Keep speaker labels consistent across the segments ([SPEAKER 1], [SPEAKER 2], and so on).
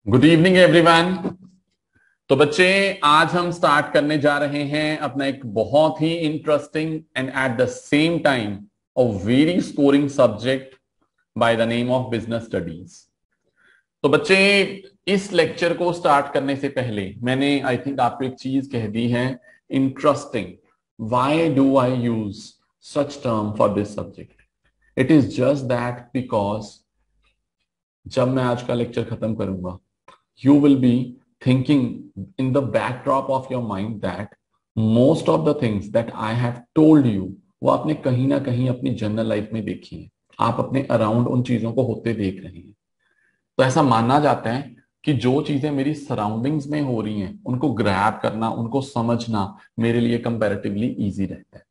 [SPEAKER 1] Good evening everyone. तो बच्चे, आज हम स्टार्ट करने जा रहे हैं अपना एक बहुत ही interesting and at the same time a very scoring subject by the name of business studies. तो बच्चे, इस लेक्चर को स्टार्ट करने से पहले मैंने आई थिंक आपको एक चीज कह दी है, interesting. Why do I use such term for this subject? It is just that because जब मैं आज का लेक्चर खत्म करूंगा, you will be thinking in the backdrop of your mind that most of the things that I have told you वो आपने कहीं ना कहीं अपनी जनरल लाइफ में देखी है। आप अपने अराउंड उन चीजों को होते देख रहे हैं। तो ऐसा माना जाता है कि जो चीजें मेरी सराउंडिंग्स में हो रही हैं उनको ग्रैब करना, उनको समझना मेरे लिए कंपैरेटिवली इजी रहता है।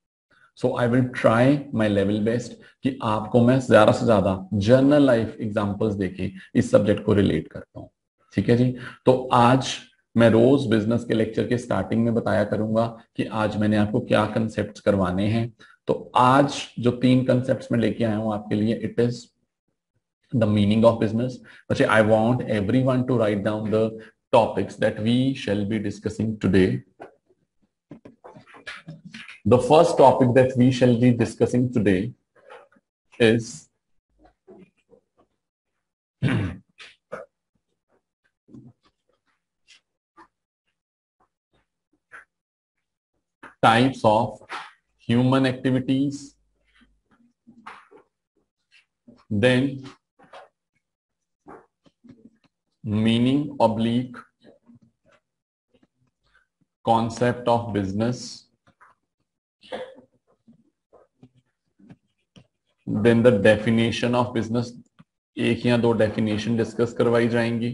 [SPEAKER 1] So I will try my level best कि आपको मैं ज्यादा से ज्यादा जनरल लाइफ एग्जाम्पल्स देके इस सब्जेक्ट को रिलेट करता हूं। ठीक है जी। तो आज मैं रोज बिजनेस के लेक्चर के स्टार्टिंग में बताया करूंगा कि आज मैंने आपको क्या कंसेप्ट्स करवाने हैं। तो आज जो 3 कंसेप्ट्स मैं लेके आया हूं आपके लिए, it is the meaning of business. बच्चे, I want everyone to write down the topics that we shall be discussing today. The first topic that we shall be discussing today is types of human activities, then meaning oblique concept of business, then the definition of business। एक या दो definition discuss करवाई जाएंगी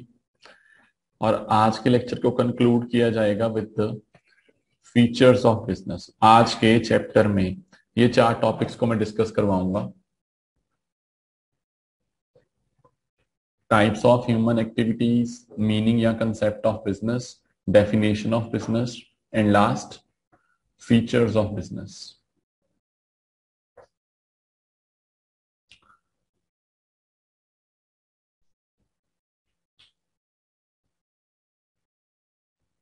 [SPEAKER 1] और आज के lecture को conclude किया जाएगा with the features of business. आज के चैप्टर में ये 4 टॉपिक्स को मैं डिस्कस करवाऊंगा। Types of human activities, meaning या concept of business, definition of business and last features of business.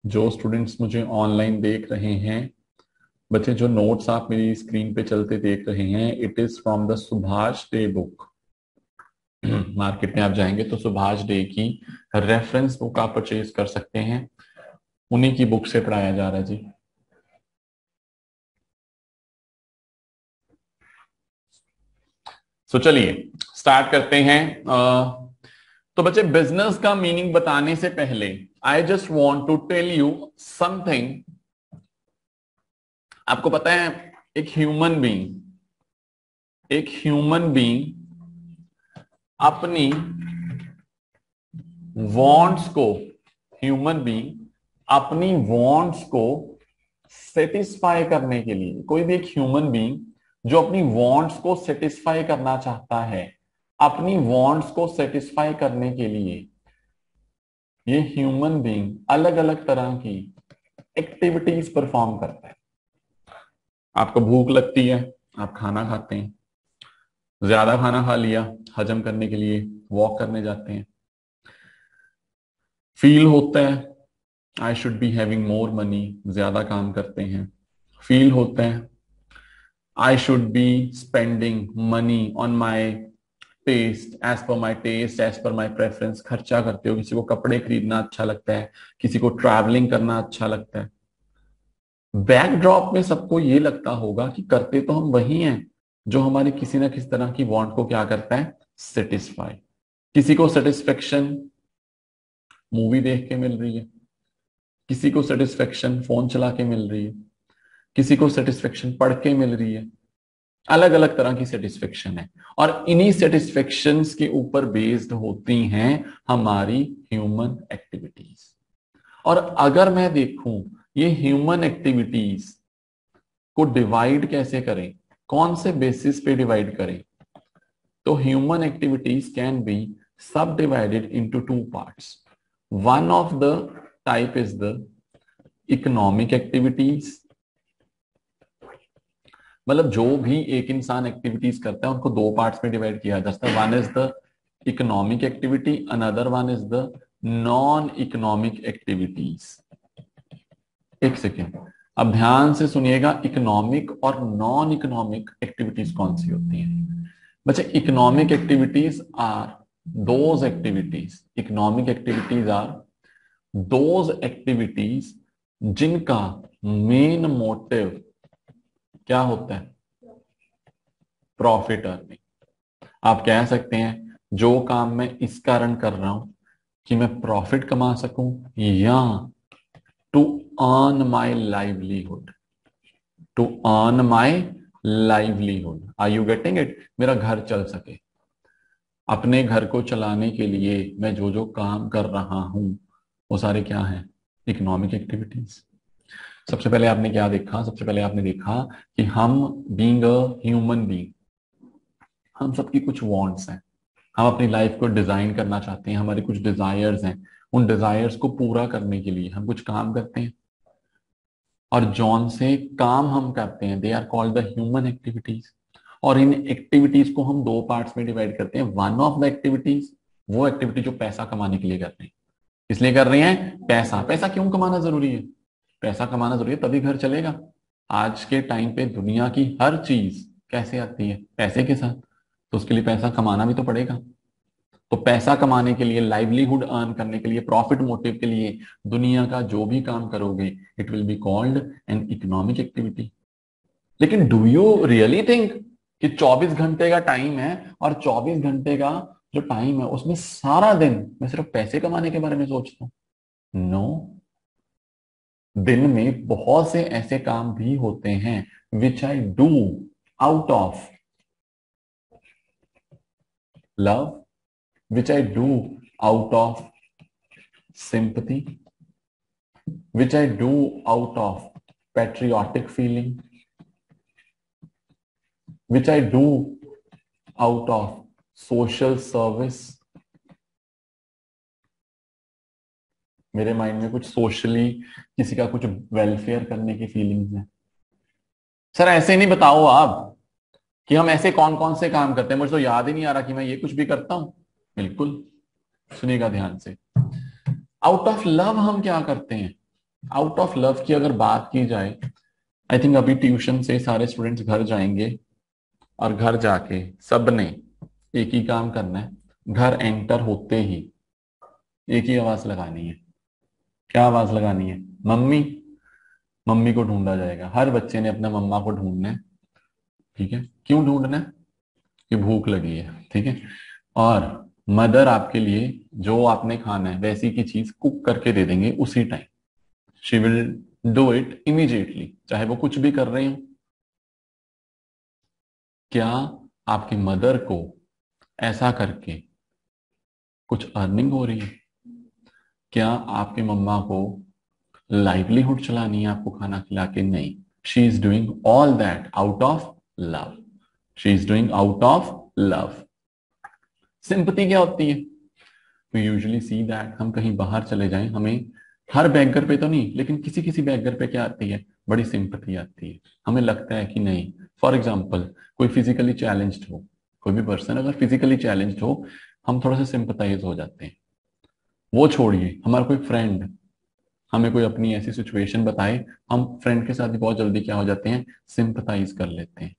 [SPEAKER 1] जो स्टूडेंट्स मुझे ऑनलाइन देख रहे हैं, बच्चे जो नोट्स आप मेरी स्क्रीन पे चलते देख रहे हैं, it is from the Subhash day book. Market में आप जाएंगे तो सुभाष डे की रेफरेंस बुक आप परचेज कर सकते हैं। उन्हीं की बुक से पढ़ाया जा रहा है जी। चलिए स्टार्ट करते हैं। तो बच्चे, बिजनेस का मीनिंग बताने से पहले I just want to tell you something. आपको पता है, एक ह्यूमन बीइंग अपनी वॉन्ट्स को सेटिस्फाई करने के लिए, कोई भी एक ह्यूमन बीइंग जो अपनी वॉन्ट्स को सेटिस्फाई करना चाहता है, अपनी वॉन्ट्स को सेटिस्फाई करने के लिए ये ह्यूमन बीइंग अलग अलग तरह की एक्टिविटीज परफॉर्म करता है। आपको भूख लगती है, आप खाना खाते हैं। ज्यादा खाना खा लिया, हजम करने के लिए वॉक करने जाते हैं। फील होता है I should be having more money, ज्यादा काम करते हैं। फील होता है I should be spending money on my taste, as per my taste, as per my preference. खर्चा करते हो, किसी को कपड़े खरीदना अच्छा लगता है, किसी को ट्रैवलिंग करना अच्छा लगता है। बैकड्रॉप में सबको ये लगता होगा कि करते तो हम वही हैं जो हमारी किसी ना किसी तरह की वांट को क्या करता है, सेटिस्फाई। किसी को सेटिस्फेक्शन मूवी देख के मिल रही है, किसी को सेटिस्फेक्शन फोन चला के मिल रही है, किसी को सेटिस्फेक्शन पढ़ के मिल रही है। अलग अलग तरह की सेटिस्फेक्शन है और इन्हीं सेटिस्फेक्शंस के ऊपर बेस्ड होती हैं हमारी ह्यूमन एक्टिविटीज। और अगर मैं देखूं ये ह्यूमन एक्टिविटीज को डिवाइड कैसे करें, कौन से बेसिस पे डिवाइड करें, तो ह्यूमन एक्टिविटीज कैन बी सब divided into 2 parts. One of the type is the economic activities. मतलब जो भी एक इंसान एक्टिविटीज करता है उनको 2 पार्ट्स में डिवाइड किया जा सकता है। One is the economic activity, another one is the non economic activities. एक सेकेंड, अब ध्यान से सुनिएगा, इकोनॉमिक और नॉन इकोनॉमिक एक्टिविटीज कौन सी होती हैं बच्चे? Economic activities are those activities, economic activities are those activities जिनका मेन मोटिव क्या होता है? Profit earning. आप कह सकते हैं जो काम मैं इस कारण कर रहा हूं कि मैं प्रॉफिट कमा सकूं या to earn my livelihood, to earn my livelihood. Are you getting it? मेरा घर चल सके। अपने घर को चलाने के लिए मैं जो जो काम कर रहा हूं वो सारे क्या हैं? Economic activities. सबसे पहले आपने क्या देखा? सबसे पहले आपने देखा कि हम बीइंग अ ह्यूमन बीइंग, हम सबकी कुछ वांट्स हैं, हम अपनी लाइफ को डिजाइन करना चाहते हैं, हमारे कुछ डिजायर्स हैं, उन डिजायर्स को पूरा करने के लिए हम कुछ काम करते हैं, और जॉन से काम हम करते हैं, they are called the human activities. और इन एक्टिविटीज को हम दो पार्ट्स में डिवाइड करते हैं। वन ऑफ द एक्टिविटीज, वो एक्टिविटी जो पैसा कमाने के लिए कर रहे हैं। इसलिए कर रहे हैं पैसा। पैसा क्यों कमाना जरूरी है? पैसा कमाना जरूरी है तभी घर चलेगा। आज के टाइम पे दुनिया की हर चीज कैसे आती है? पैसे के साथ। तो उसके लिए पैसा कमाना भी तो पड़ेगा। तो पैसा कमाने के लिए, लाइवलीहुड अर्न करने के लिए, प्रॉफिट मोटिव के लिए दुनिया का जो भी काम करोगे, it will be called an economic activity. लेकिन डू यू रियली थिंक कि 24 घंटे का टाइम है और 24 घंटे का जो टाइम है उसमें सारा दिन मैं सिर्फ पैसे कमाने के बारे में सोचता हूं? नो। दिन में बहुत से ऐसे काम भी होते हैं which I do out of love, which I do out of sympathy, which I do out of patriotic feeling, which I do out of social service। मेरे माइंड में कुछ सोशली किसी का कुछ वेलफेयर करने की फीलिंग्स है। सर ऐसे नहीं बताओ आप कि हम ऐसे कौन कौन से काम करते हैं, मुझे तो याद ही नहीं आ रहा कि मैं ये कुछ भी करता हूं। बिल्कुल सुनिएगा ध्यान से। आउट ऑफ लव हम क्या करते हैं? आउट ऑफ लव की अगर बात की जाए, आई थिंक अभी ट्यूशन से सारे स्टूडेंट्स घर जाएंगे और घर जाके सब ने एक ही काम करना है। घर एंटर होते ही एक ही आवाज लगानी है। क्या आवाज लगानी है? मम्मी। मम्मी को ढूंढा जाएगा। हर बच्चे ने अपना मम्मा को ढूंढना है। ठीक है, क्यों ढूंढना है? कि भूख लगी है। ठीक है, और मदर आपके लिए जो आपने खाना है वैसी की चीज कुक करके दे देंगे उसी time. She will do it immediately, चाहे वो कुछ भी कर रही हो। क्या आपकी मदर को ऐसा करके कुछ अर्निंग हो रही है? क्या आपकी मम्मा को लाइवलीहुड चलानी है आपको खाना खिला के? नहीं। She is doing all that out of love. She is doing out of love. Sympathy क्या होती है? वी यूजुअली सी दैट, हम कहीं बाहर चले जाएं, हमें हर बैगर पे तो नहीं लेकिन किसी किसी बैगर पे क्या आती है? बड़ी सिंपैथी आती है। हमें लगता है कि नहीं, फॉर एग्जाम्पल कोई फिजिकली चैलेंज्ड हो, कोई भी पर्सन अगर फिजिकली चैलेंज्ड हो, हम थोड़ा सा सिंपथाइज हो जाते हैं। वो छोड़िए, हमारा कोई फ्रेंड हमें कोई अपनी ऐसी सिचुएशन बताए, हम फ्रेंड के साथ भी बहुत जल्दी क्या हो जाते हैं? सिंपथाइज कर लेते हैं।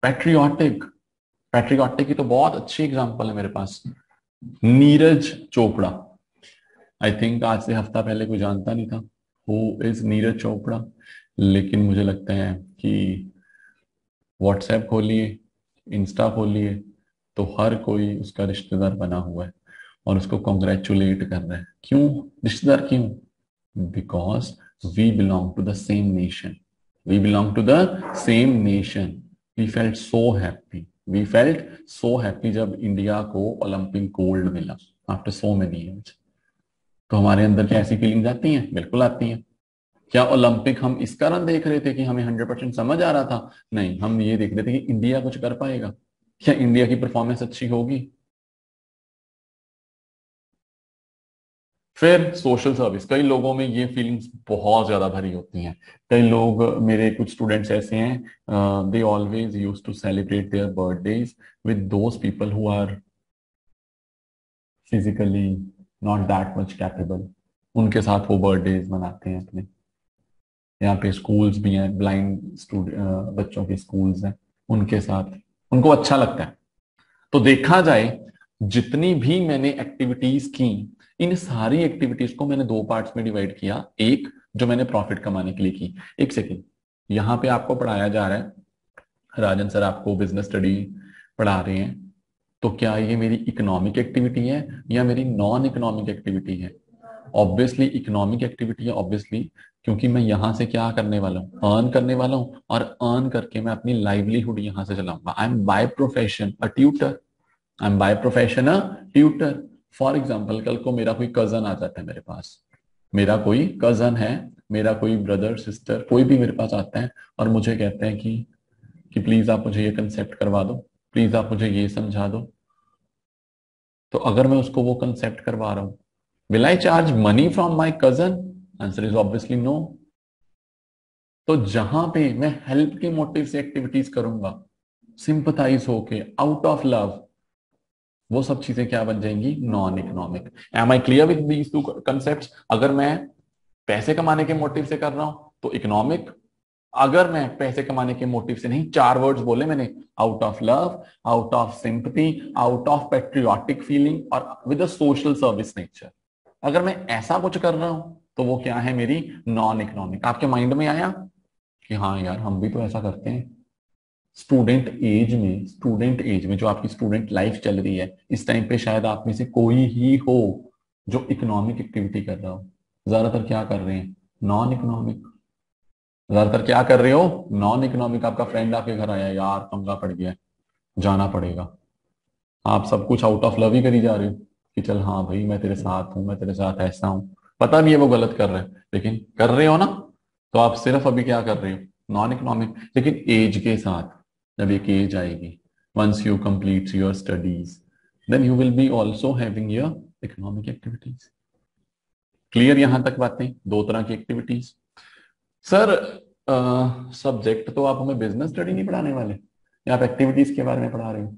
[SPEAKER 1] पैट्रियोटिक, पैट्रियोटिक की तो बहुत अच्छी एग्जांपल है मेरे पास। नीरज चोपड़ा। आई थिंक आज से हफ्ता पहले कोई जानता नहीं था हु इज नीरज चोपड़ा, लेकिन मुझे लगता है कि व्हाट्सएप खोलिए, इंस्टा खोलिए, तो हर कोई उसका रिश्तेदार बना हुआ है और उसको कॉन्ग्रेचुलेट कर रहा है। क्यों रिश्तेदार? क्यों? Because we belong to the same nation. We belong to the same nation. We felt so happy, we felt so happy जब इंडिया को ओलंपिक गोल्ड मिला आफ्टर सो मेनी ईयर्स। तो हमारे अंदर क्या ऐसी फीलिंग्स आती हैं? बिल्कुल आती हैं। क्या ओलंपिक हम इस कारण देख रहे थे कि हमें 100% समझ आ रहा था? नहीं, हम ये देख रहे थे कि इंडिया कुछ कर पाएगा, क्या इंडिया की परफॉर्मेंस अच्छी होगी। फिर सोशल सर्विस, कई लोगों में ये फीलिंग्स बहुत ज्यादा भरी होती हैं। कई लोग, मेरे कुछ स्टूडेंट्स ऐसे हैं, they always use to celebrate their birthdays with those people who are physically not that much capable, उनके साथ वो बर्थडेज मनाते हैं अपने। यहाँ पे स्कूल्स भी हैं, ब्लाइंड स्टूडेंट बच्चों के स्कूल्स हैं, उनके साथ उनको अच्छा लगता है। तो देखा जाए जितनी भी मैंने एक्टिविटीज की, इन सारी एक्टिविटीज को मैंने दो पार्ट्स में डिवाइड किया। एक जो मैंने प्रॉफिट कमाने के लिए की। एक सेकेंड, यहां पे आपको पढ़ाया जा रहा है, राजन सर आपको बिजनेस स्टडी पढ़ा रहे हैं, तो क्या ये मेरी इकोनॉमिक एक्टिविटी है या मेरी नॉन इकोनॉमिक एक्टिविटी है? ऑब्वियसली इकोनॉमिक एक्टिविटी है, ऑब्वियसली, क्योंकि मैं यहां से क्या करने वाला हूं, अर्न करने वाला हूं, और अर्न करके मैं अपनी लाइवलीहुड यहां से चलाऊंगा। I am by profession a tutor, I am by profession a tutor. For example, कल को मेरा कोई कजन आ जाता है मेरे पास, मेरा कोई कजन है, मेरा कोई ब्रदर सिस्टर कोई भी मेरे पास आता है और मुझे कहते हैं कि प्लीज आप मुझे ये कंसेप्ट करवा दो, प्लीज आप मुझे ये समझा दो। तो अगर मैं उसको वो कंसेप्ट करवा रहा हूं, will I charge money from my cousin? Answer is obviously no. तो जहां पे मैं हेल्प के मोटिव से एक्टिविटीज करूंगा, सिंपथाइज होके, आउट ऑफ लव, वो सब चीजें क्या बन जाएंगी? Non economic. Am I clear with these two concepts? अगर मैं पैसे कमाने के मोटिव से कर रहा हूं तो इकोनॉमिक, अगर मैं पैसे कमाने के मोटिव से नहीं, चार वर्ड्स बोले मैंने, out of love, out of sympathy, out of patriotic feeling और with a social service nature, अगर मैं ऐसा कुछ कर रहा हूं तो वो क्या है? मेरी नॉन इकोनॉमिक। आपके माइंड में आया कि हाँ यार हम भी तो ऐसा करते हैं। स्टूडेंट एज में जो आपकी स्टूडेंट लाइफ चल रही है, इस टाइम पे शायद आप में से कोई ही हो जो इकोनॉमिक एक्टिविटी कर रहा हो। ज्यादातर क्या कर रहे हैं? Non economic. ज्यादातर क्या कर रहे हो? Non economic. आपका फ्रेंड आपके घर आया, यार पंगा पड़ गया है, जाना पड़ेगा, आप सब कुछ आउट ऑफ लव ही करी जा रहे हो कि चल हाँ भाई मैं तेरे साथ हूं, मैं तेरे साथ ऐसा हूं, पता भी है वो गलत कर रहे हैं लेकिन कर रहे हो ना। तो आप सिर्फ अभी क्या कर रहे हो? Non economic. लेकिन एज के साथ जब एक एज आएगी, once you complete your studies, then you will be also having your economic activities. Clear यहां तक बातें? दो तरह की एक्टिविटीज। सर सब्जेक्ट तो आप हमें बिजनेस स्टडी नहीं पढ़ाने वाले, या आप एक्टिविटीज के बारे में पढ़ा रहे हो?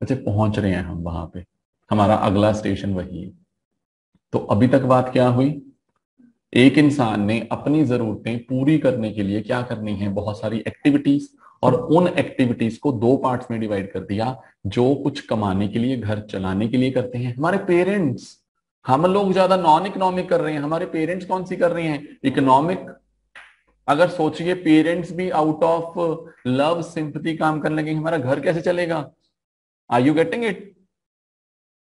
[SPEAKER 1] अच्छा, पहुंच रहे हैं हम वहां पे, हमारा अगला स्टेशन वही है। तो अभी तक बात क्या हुई? एक इंसान ने अपनी जरूरतें पूरी करने के लिए क्या करनी है? बहुत सारी एक्टिविटीज, और उन एक्टिविटीज को दो पार्ट्स में डिवाइड कर दिया। जो कुछ कमाने के लिए, घर चलाने के लिए करते हैं हमारे पेरेंट्स, हम लोग ज्यादा नॉन इकोनॉमिक कर रहे हैं, हमारे पेरेंट्स कौन सी कर रहे हैं? इकोनॉमिक। अगर सोचिए पेरेंट्स भी आउट ऑफ लव सिंपथी काम करने लगे, हमारा घर कैसे चलेगा? Are you getting it?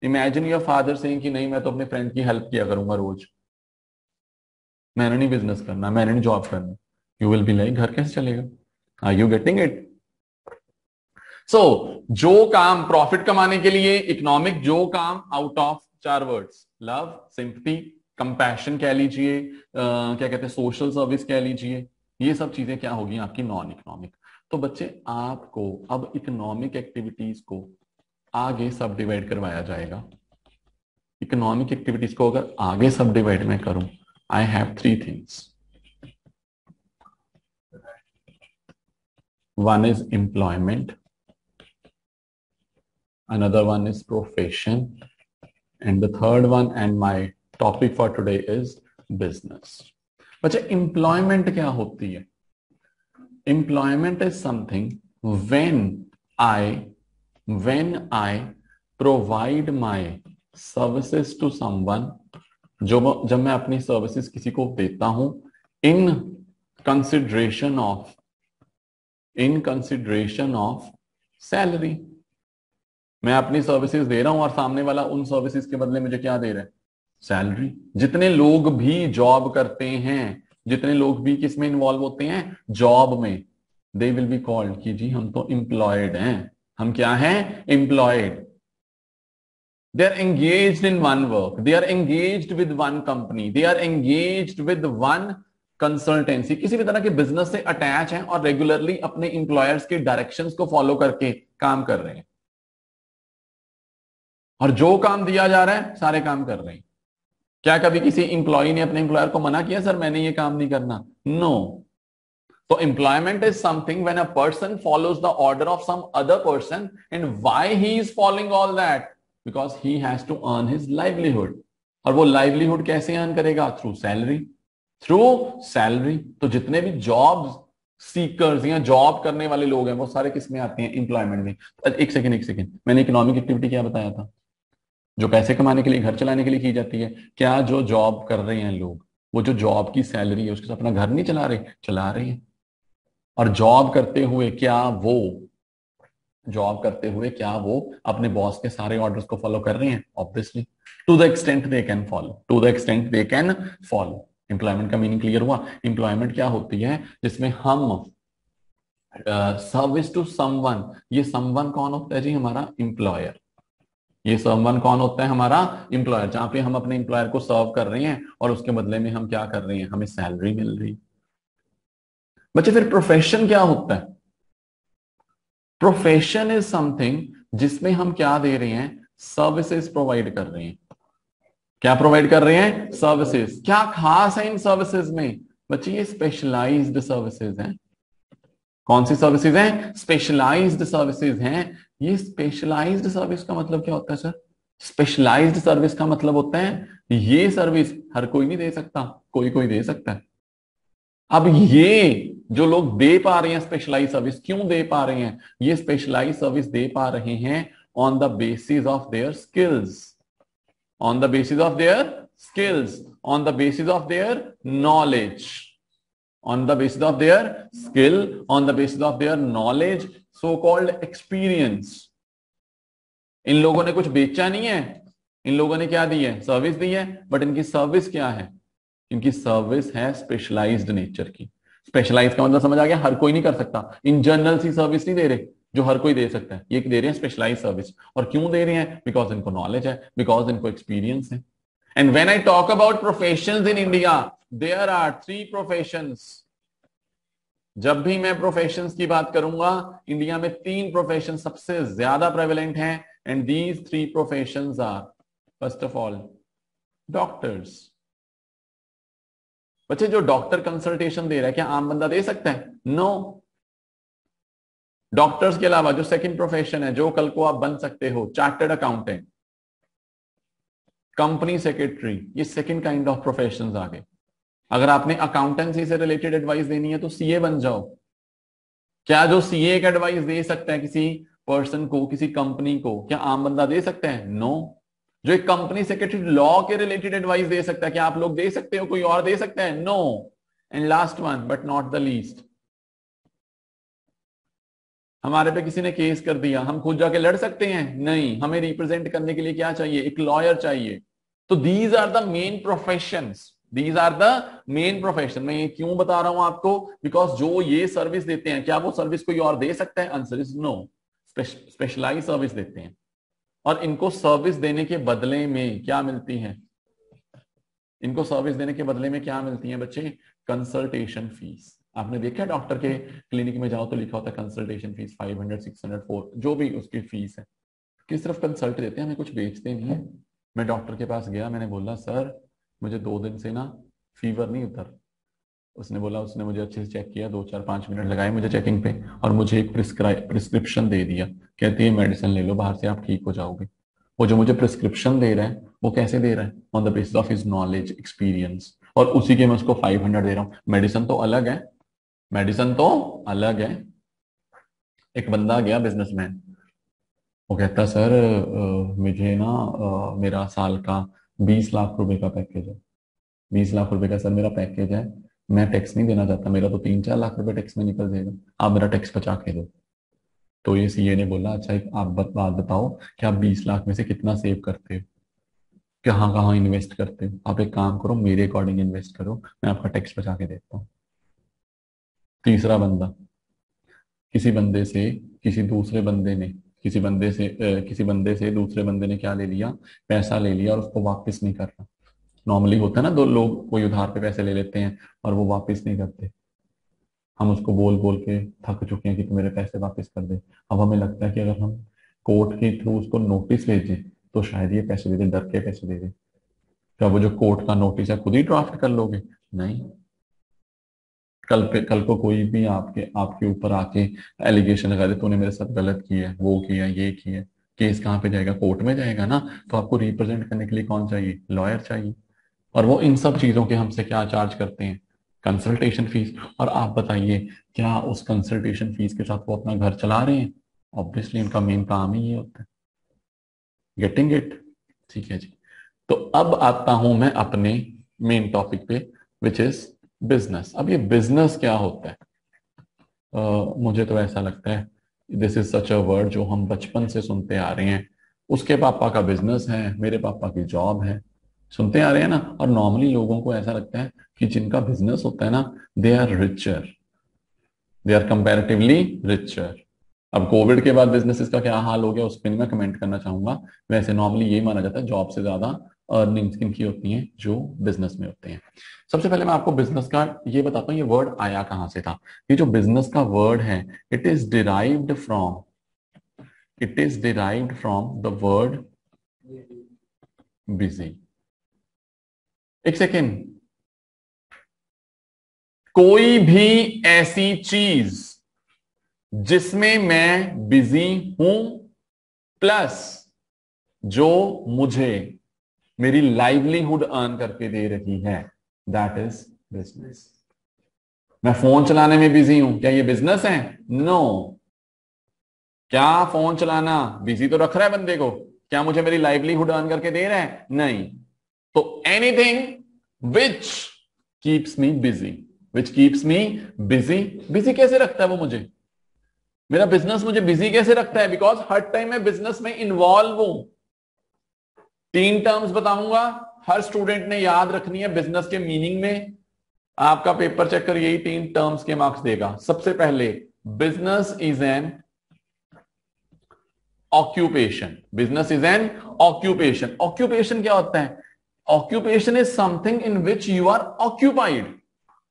[SPEAKER 1] Imagine your father saying कि नहीं मैं तो अपने फ्रेंड की हेल्प किया करूंगा रोज, मैंने नहीं बिजनेस करना, मैंने नहीं जॉब करना। यू विल बी लाइक घर कैसे चलेगा? Are you getting it? So जो काम प्रॉफिट कमाने के लिए इकोनॉमिक, जो काम आउट ऑफ चार वर्ड्स, लव, सिंपथी, कंपैशन कह लीजिए, क्या कहते हैं, सोशल सर्विस कह लीजिए, ये सब चीजें क्या होगी? आपकी नॉन इकोनॉमिक। तो बच्चे आपको अब इकोनॉमिक एक्टिविटीज को आगे सब डिवाइड करवाया जाएगा। इकोनॉमिक एक्टिविटीज को अगर आगे सब डिवाइड में करूं, I have three things. One is employment, another one is profession, and the third one and my topic for today is business. बच्चे एम्प्लॉयमेंट क्या होती है? Employment is something when I provide my services to someone, जब मैं अपनी services किसी को देता हूं इन कंसिडरेशन ऑफ सैलरी। मैं अपनी सर्विसेज दे रहा हूं और सामने वाला उन सर्विसेज के बदले मुझे क्या दे रहा है? सैलरी। जितने लोग भी जॉब करते हैं, जितने लोग भी किस में इन्वॉल्व होते हैं? जॉब में, दे विल बी कॉल्ड कि जी हम तो एम्प्लॉयड हैं। हम क्या हैं? Employed. They are engaged in one work, they are engaged with one company, they are engaged with one consultancy, किसी भी तरह के बिजनेस से अटैच हैं और रेगुलरली अपने इंप्लॉयर्स के डायरेक्शंस को फॉलो करके काम कर रहे हैं। और जो काम दिया जा रहा है सारे काम कर रहे हैं। क्या कभी किसी इंप्लॉय ने अपने इंप्लॉयर को मना किया, सर मैंने ये काम नहीं करना? नो। तो employment is something when a person follows the order of some other person, and why he is following all that? Because he has to earn his livelihood. और वो लाइवलीहुड कैसे अर्न करेगा? Through salary. Through salary. तो जितने भी job seekers या job करने वाले लोग हैं वो सारे किस में आते हैं? एम्प्लॉयमेंट में। एक सेकेंड, मैंने इकोनॉमिक एक्टिविटी क्या बताया था? जो पैसे कमाने के लिए, घर चलाने के लिए की जाती है। क्या जो जॉब कर रहे हैं लोग, वो जो जॉब की सैलरी है उसके साथ अपना घर नहीं चला रहे? चला रहे हैं। और जॉब करते हुए क्या वो अपने बॉस के सारे ऑर्डर्स को फॉलो कर रहे हैं? Obviously, to the extent they can follow, to the extent they can follow. Employment का मीनिंग क्लियर हुआ? एम्प्लॉयमेंट क्या होती है? जिसमें हम सर्विस टू समवन। ये समवन कौन होता है जी? हमारा एम्प्लॉयर। ये समवन कौन होता है? हमारा एम्प्लॉयर। जहां पे हम अपने एम्प्लॉयर को सर्व कर रहे हैं और उसके बदले में हम क्या कर रहे हैं? हमें सैलरी मिल रही। बच्चे फिर प्रोफेशन क्या होता है? प्रोफेशन इज समथिंग जिसमें हम क्या दे रहे हैं? सर्विसेज प्रोवाइड कर रहे हैं। क्या प्रोवाइड कर रहे हैं? सर्विसेज। क्या खास है इन सर्विसेज में? बच्चे ये स्पेशलाइज्ड सर्विसेज हैं। कौन सी सर्विसेज हैं? स्पेशलाइज्ड सर्विसेज हैं। ये स्पेशलाइज्ड सर्विस का मतलब क्या होता है सर? स्पेशलाइज्ड सर्विस का मतलब होता है ये सर्विस हर कोई नहीं दे सकता, कोई कोई दे सकता है। अब ये जो लोग दे पा रहे हैं स्पेशलाइज सर्विस, क्यों दे पा रहे हैं? ये स्पेशलाइज सर्विस दे पा रहे हैं on the basis of their skills, on the basis of their skills, on the basis of their knowledge, on the basis of their skill, on the basis of their knowledge, so called experience। इन लोगों ने कुछ बेचा नहीं है, इन लोगों ने क्या दी है? सर्विस दी है। बट इनकी सर्विस क्या है? इनकी सर्विस है स्पेशलाइज्ड नेचर की। स्पेशलाइज का मतलब समझ आ गया? हर कोई नहीं कर सकता। इन जनरल सी सर्विस नहीं दे रहे जो हर कोई दे सकता है, ये दे रहे हैं स्पेशलाइज सर्विस। और क्यों दे रहे हैं? बिकॉज इनको नॉलेज है, बिकॉज इनको एक्सपीरियंस है। And when I talk about professions in India, there are 3 professions. जब भी मैं प्रोफेशंस की बात करूंगा, इंडिया में 3 प्रोफेशन सबसे ज्यादा प्रेवलेंट हैं। And these 3 professions are, first of all, doctors. बच्चे जो डॉक्टर कंसल्टेशन दे रहा है, क्या आम बंदा दे सकता है? नो। डॉक्टर्स के अलावा जो सेकंड प्रोफेशन है, जो कल को आप बन सकते हो, चार्टर्ड अकाउंटेंट, कंपनी सेक्रेटरी, ये सेकंड काइंड ऑफ प्रोफेशंस आ गए। अगर आपने अकाउंटेंसी से रिलेटेड एडवाइस देनी है तो सीए बन जाओ। क्या जो सीए एक एडवाइस दे सकता है किसी पर्सन को, किसी कंपनी को, क्या आम बंदा दे सकता है? नो। जो एक कंपनी सेक्रेटरी लॉ के रिलेटेड एडवाइस दे सकता है, क्या आप लोग दे सकते हो? कोई और दे सकता है? No. And last one but not the least, हमारे पे किसी ने केस कर दिया, हम खुद जाके लड़ सकते हैं? नहीं। हमें रिप्रेजेंट करने के लिए क्या चाहिए? एक लॉयर चाहिए। तो these are the main professions, these are the main profession. मैं ये क्यों बता रहा हूं आपको? बिकॉज जो ये सर्विस देते हैं, क्या वो सर्विस कोई और दे सकता है? Answer is no. Specialise service देते हैं। और इनको सर्विस देने के बदले में क्या मिलती है? इनको सर्विस देने के बदले में क्या मिलती है बच्चे? Consultation fees. आपने देखा है डॉक्टर के क्लिनिक में जाओ तो लिखा होता है कंसल्टेशन फीस 500, 600, 4, जो भी उसकी फीस है। कि सिर्फ कंसल्ट देते हैं, हमें कुछ बेचते नहीं है। मैं डॉक्टर के पास गया, मैंने बोला सर मुझे 2 दिन से ना फीवर नहीं उतर। उसने बोला, उसने मुझे अच्छे से चेक किया, 2, 4, 5 मिनट लगाए मुझे चेकिंग पे, और मुझे एक प्रिस्क्रिप्शन दे दिया। कहती है मेडिसिन ले लो बाहर से, आप ठीक हो जाओगे। वो जो मुझे प्रिस्क्रिप्शन दे रहा है वो कैसे दे रहा है? On the basis of his knowledge, experience. और उसी के मैं उसको 500 दे रहा हूँ। मेडिसिन तो अलग है, मेडिसिन तो अलग है। एक बंदा गया, बिजनेसमैन, वो कहता सर मुझे ना मेरा साल का 20 लाख रुपए का पैकेज है। 20 लाख रुपए का सर मेरा पैकेज है, मैं टैक्स नहीं देना चाहता, मेरा तो 3-4 लाख रुपए टैक्स में निकल जाएगा, आप मेरा टैक्स बचा के दो। तो ये सीए ने बोला अच्छा एक आप बात बताओ कि आप 20 लाख में से कितना सेव करते हो, कहाँ कहाँ इन्वेस्ट करते हो? आप एक काम करो, मेरे अकॉर्डिंग इन्वेस्ट करो, मैं आपका टैक्स बचा के देता हूँ। तीसरा बंदा, किसी बंदे से किसी दूसरे बंदे ने किसी बंदे से दूसरे बंदे ने क्या ले लिया? पैसा ले लिया और उसको वापस नहीं कर रहा। नॉर्मली होता है ना, 2 लोग कोई उधार पे पैसे ले लेते हैं और वो वापस नहीं करते। हम उसको बोल बोल के थक चुके हैं कि तू मेरे पैसे वापस कर दे। अब हमें लगता है कि अगर हम कोर्ट के थ्रू उसको नोटिस भेजें तो शायद ये पैसे दे दे, डर के पैसे दे दे। क्या वो जो कोर्ट का नोटिस है खुद ही ड्राफ्ट कर लोगे? नहीं। कल को कोई भी आपके आपके ऊपर आके एलिगेशन लगा दे, तूने मेरे साथ गलत किया है, वो किया, ये किया है, केस कहां पे जाएगा, कोर्ट में जाएगा ना, तो आपको रिप्रेजेंट करने के लिए कौन चाहिए, लॉयर चाहिए। और वो इन सब चीजों के हमसे क्या चार्ज करते हैं, कंसल्टेशन फीस। और आप बताइए क्या उस कंसल्टेशन फीस के साथ वो अपना घर चला रहे हैं? ऑब्वियसली उनका मेन काम ही ये होता है। Getting it? ठीक है जी। तो अब आता हूं मैं अपने मेन टॉपिक पे, विच इज बिजनेस। अब ये बिजनेस क्या होता है? मुझे तो ऐसा लगता है this is such a word जो हम बचपन से सुनते आ रहे हैं। उसके पापा का बिजनेस है, मेरे पापा की जॉब है, सुनते आ रहे हैं ना। और नॉर्मली लोगों को ऐसा लगता है कि जिनका बिजनेस होता है ना, they are richer, they are comparatively richer. अब कोविड के बाद बिजनेसेस का क्या हाल हो गया उस पर मैं कमेंट करना चाहूंगा। वैसे नॉर्मली ये माना जाता है जॉब से ज्यादा अर्निंग्स किनकी होती हैं, जो बिजनेस में होते हैं। सबसे पहले मैं आपको बिजनेस का ये बताता हूँ ये वर्ड आया कहां से था। ये जो बिजनेस का वर्ड है, it is derived from, it is derived from the word busy. एक सेकेंड, कोई भी ऐसी चीज जिसमें मैं बिजी हूं प्लस जो मुझे मेरी लाइवलीहुड अर्न करके दे रही है, दैट इज बिजनेस। मैं फोन चलाने में बिजी हूं, क्या ये बिजनेस है? नो। क्या फोन चलाना बिजी तो रख रहा है बंदे को, क्या मुझे मेरी लाइवलीहुड अर्न करके दे रहा है? नहीं। तो anything which keeps me busy, which keeps me busy. Busy कैसे रखता है वो मुझे, मेरा बिजनेस मुझे बिजी कैसे रखता है? बिकॉज हर टाइम मैं बिजनेस में इन्वॉल्व हूं। 3 टर्म्स बताऊंगा, हर स्टूडेंट ने याद रखनी है बिजनेस के मीनिंग में। आपका पेपर चेक कर यही 3 टर्म्स के मार्क्स देगा। सबसे पहले, business is an occupation. Business is an occupation. Occupation क्या होता है? Occupation is something in which you are occupied,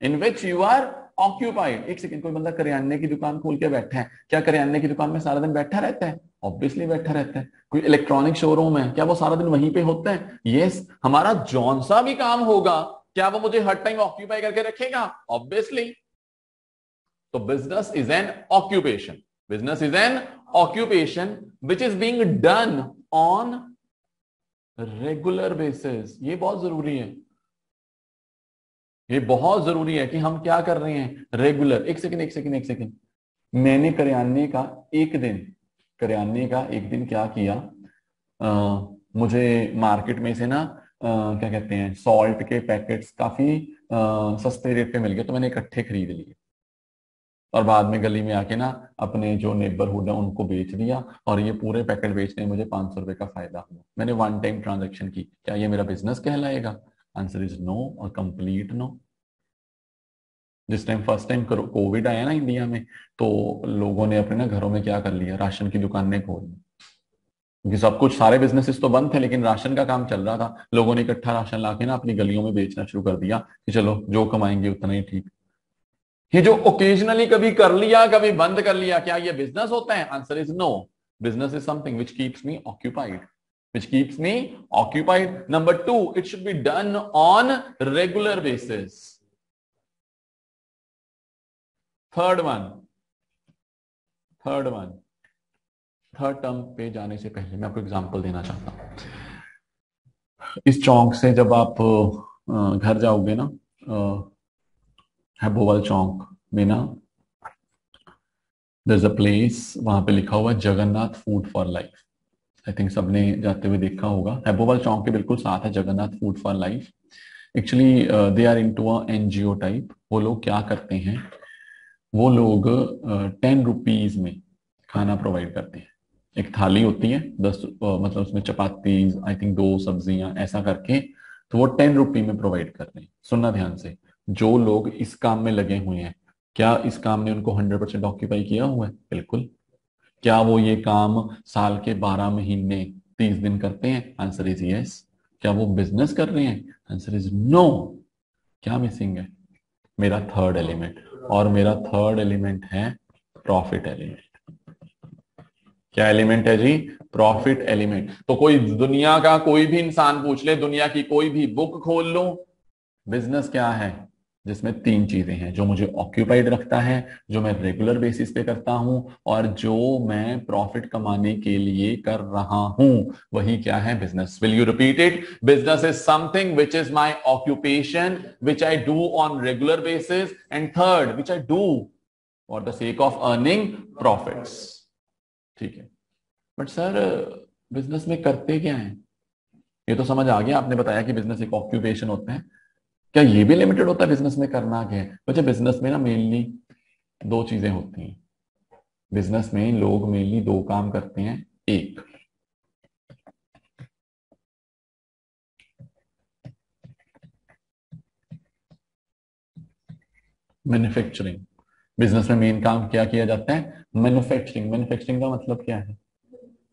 [SPEAKER 1] in which you are occupied. एक सेकंड, कोई बंदा करियाने की दुकान खोल के बैठा है, क्या करियाने की दुकान में सारा दिन बैठा रहता है? ऑब्वियसली बैठा रहता है। कोई इलेक्ट्रॉनिक शोरूम है, क्या वो सारा दिन वहीं पे होता है? यस। हमारा जौन सा भी काम होगा, क्या वो मुझे हर टाइम ऑक्यूपाई करके रखेगा? ऑब्वियसली। तो business is an occupation, business is an occupation which is being done on regular basis. ये बहुत जरूरी है, ये बहुत जरूरी है कि हम क्या कर रहे हैं, रेगुलर। एक सेकंड एक सेकंड एक सेकंड, मैंने करियाने का एक दिन क्या किया, मुझे मार्केट में से ना क्या कहते हैं, सॉल्ट के पैकेट्स काफी सस्ते रेट पे मिल गए, तो मैंने इकट्ठे खरीद लिए और बाद में गली में आके ना अपने जो नेबरहुड है उनको बेच दिया, और ये पूरे पैकेट बेचने में मुझे 500 रुपए का फायदा हुआ। मैंने वन टाइम ट्रांजेक्शन की, क्या ये मेरा बिजनेस कहलाएगा? आंसर इज नो और कंप्लीट नो। जिस टाइम फर्स्ट टाइम कोविड आया ना इंडिया में, तो लोगों ने अपने ना घरों में क्या कर लिया, राशन की दुकानें खोल ली। क्योंकि सब कुछ, सारे बिजनेसेस तो बंद थे लेकिन राशन का काम चल रहा था। लोगों ने इकट्ठा राशन लाके ना अपनी गलियों में बेचना शुरू कर दिया कि चलो जो कमाएंगे उतना ही ठीक। ये जो ओकेजनली कभी कर लिया कभी बंद कर लिया, क्या ये बिजनेस होता है? Answer is no. Business is something which keeps me occupied, which keeps me occupied. Number 2, it should be done on regular basis. Third one, third term पे जाने से पहले मैं आपको एग्जांपल देना चाहता हूं। इस चौक से जब आप घर जाओगे ना, हैबोवाल चौक में ना, there's a place, वहां पे लिखा हुआ Jagannath food for life. I think सबने जाते हुए देखा होगा। हैबोवाल चौक के बिल्कुल साथ है Jagannath food for life. Actually they are into a NGO type. वो लोग क्या करते हैं, वो लोग 10 रुपीज में खाना प्रोवाइड करते हैं। एक थाली होती है 10, मतलब उसमें चपाती, आई थिंक 2 सब्जियां ऐसा करके, तो वो 10 रुपी में प्रोवाइड कर रहे हैं। सुनना ध्यान से, जो लोग इस काम में लगे हुए हैं, क्या इस काम ने उनको 100% ऑक्यूपाई किया हुआ है? बिल्कुल। क्या वो ये काम साल के 12 महीने 30 दिन करते हैं? Answer is yes. क्या वो बिजनेस कर रहे हैं? Answer is no. क्या मिसिंग है? मेरा थर्ड एलिमेंट, और मेरा थर्ड एलिमेंट है प्रॉफिट एलिमेंट। क्या एलिमेंट है जी? Profit element. तो कोई दुनिया का कोई भी इंसान पूछ ले, दुनिया की कोई भी बुक खोल लो, बिजनेस क्या है? जिसमें तीन चीजें हैं, जो मुझे ऑक्यूपाइड रखता है, जो मैं रेगुलर बेसिस पे करता हूं, और जो मैं प्रॉफिट कमाने के लिए कर रहा हूं, वही क्या है? Business. Will you repeat it? Business is something which is my occupation, which I do on regular basis, and third, which I do for the sake of earning profits. ठीक है, बट सर बिजनेस में करते क्या है? ये तो समझ आ गया, आपने बताया कि बिजनेस एक ऑक्यूपेशन होता है। क्या ये भी लिमिटेड होता है बिजनेस में करना क्या है? बच्चे बिजनेस में ना मेनली दो चीजें होती हैं। बिजनेस में लोग मेनली दो काम करते हैं। एक, मैन्युफैक्चरिंग। बिजनेस में मेन काम क्या किया जाता है? मैन्युफैक्चरिंग। मैन्युफैक्चरिंग का मतलब क्या है?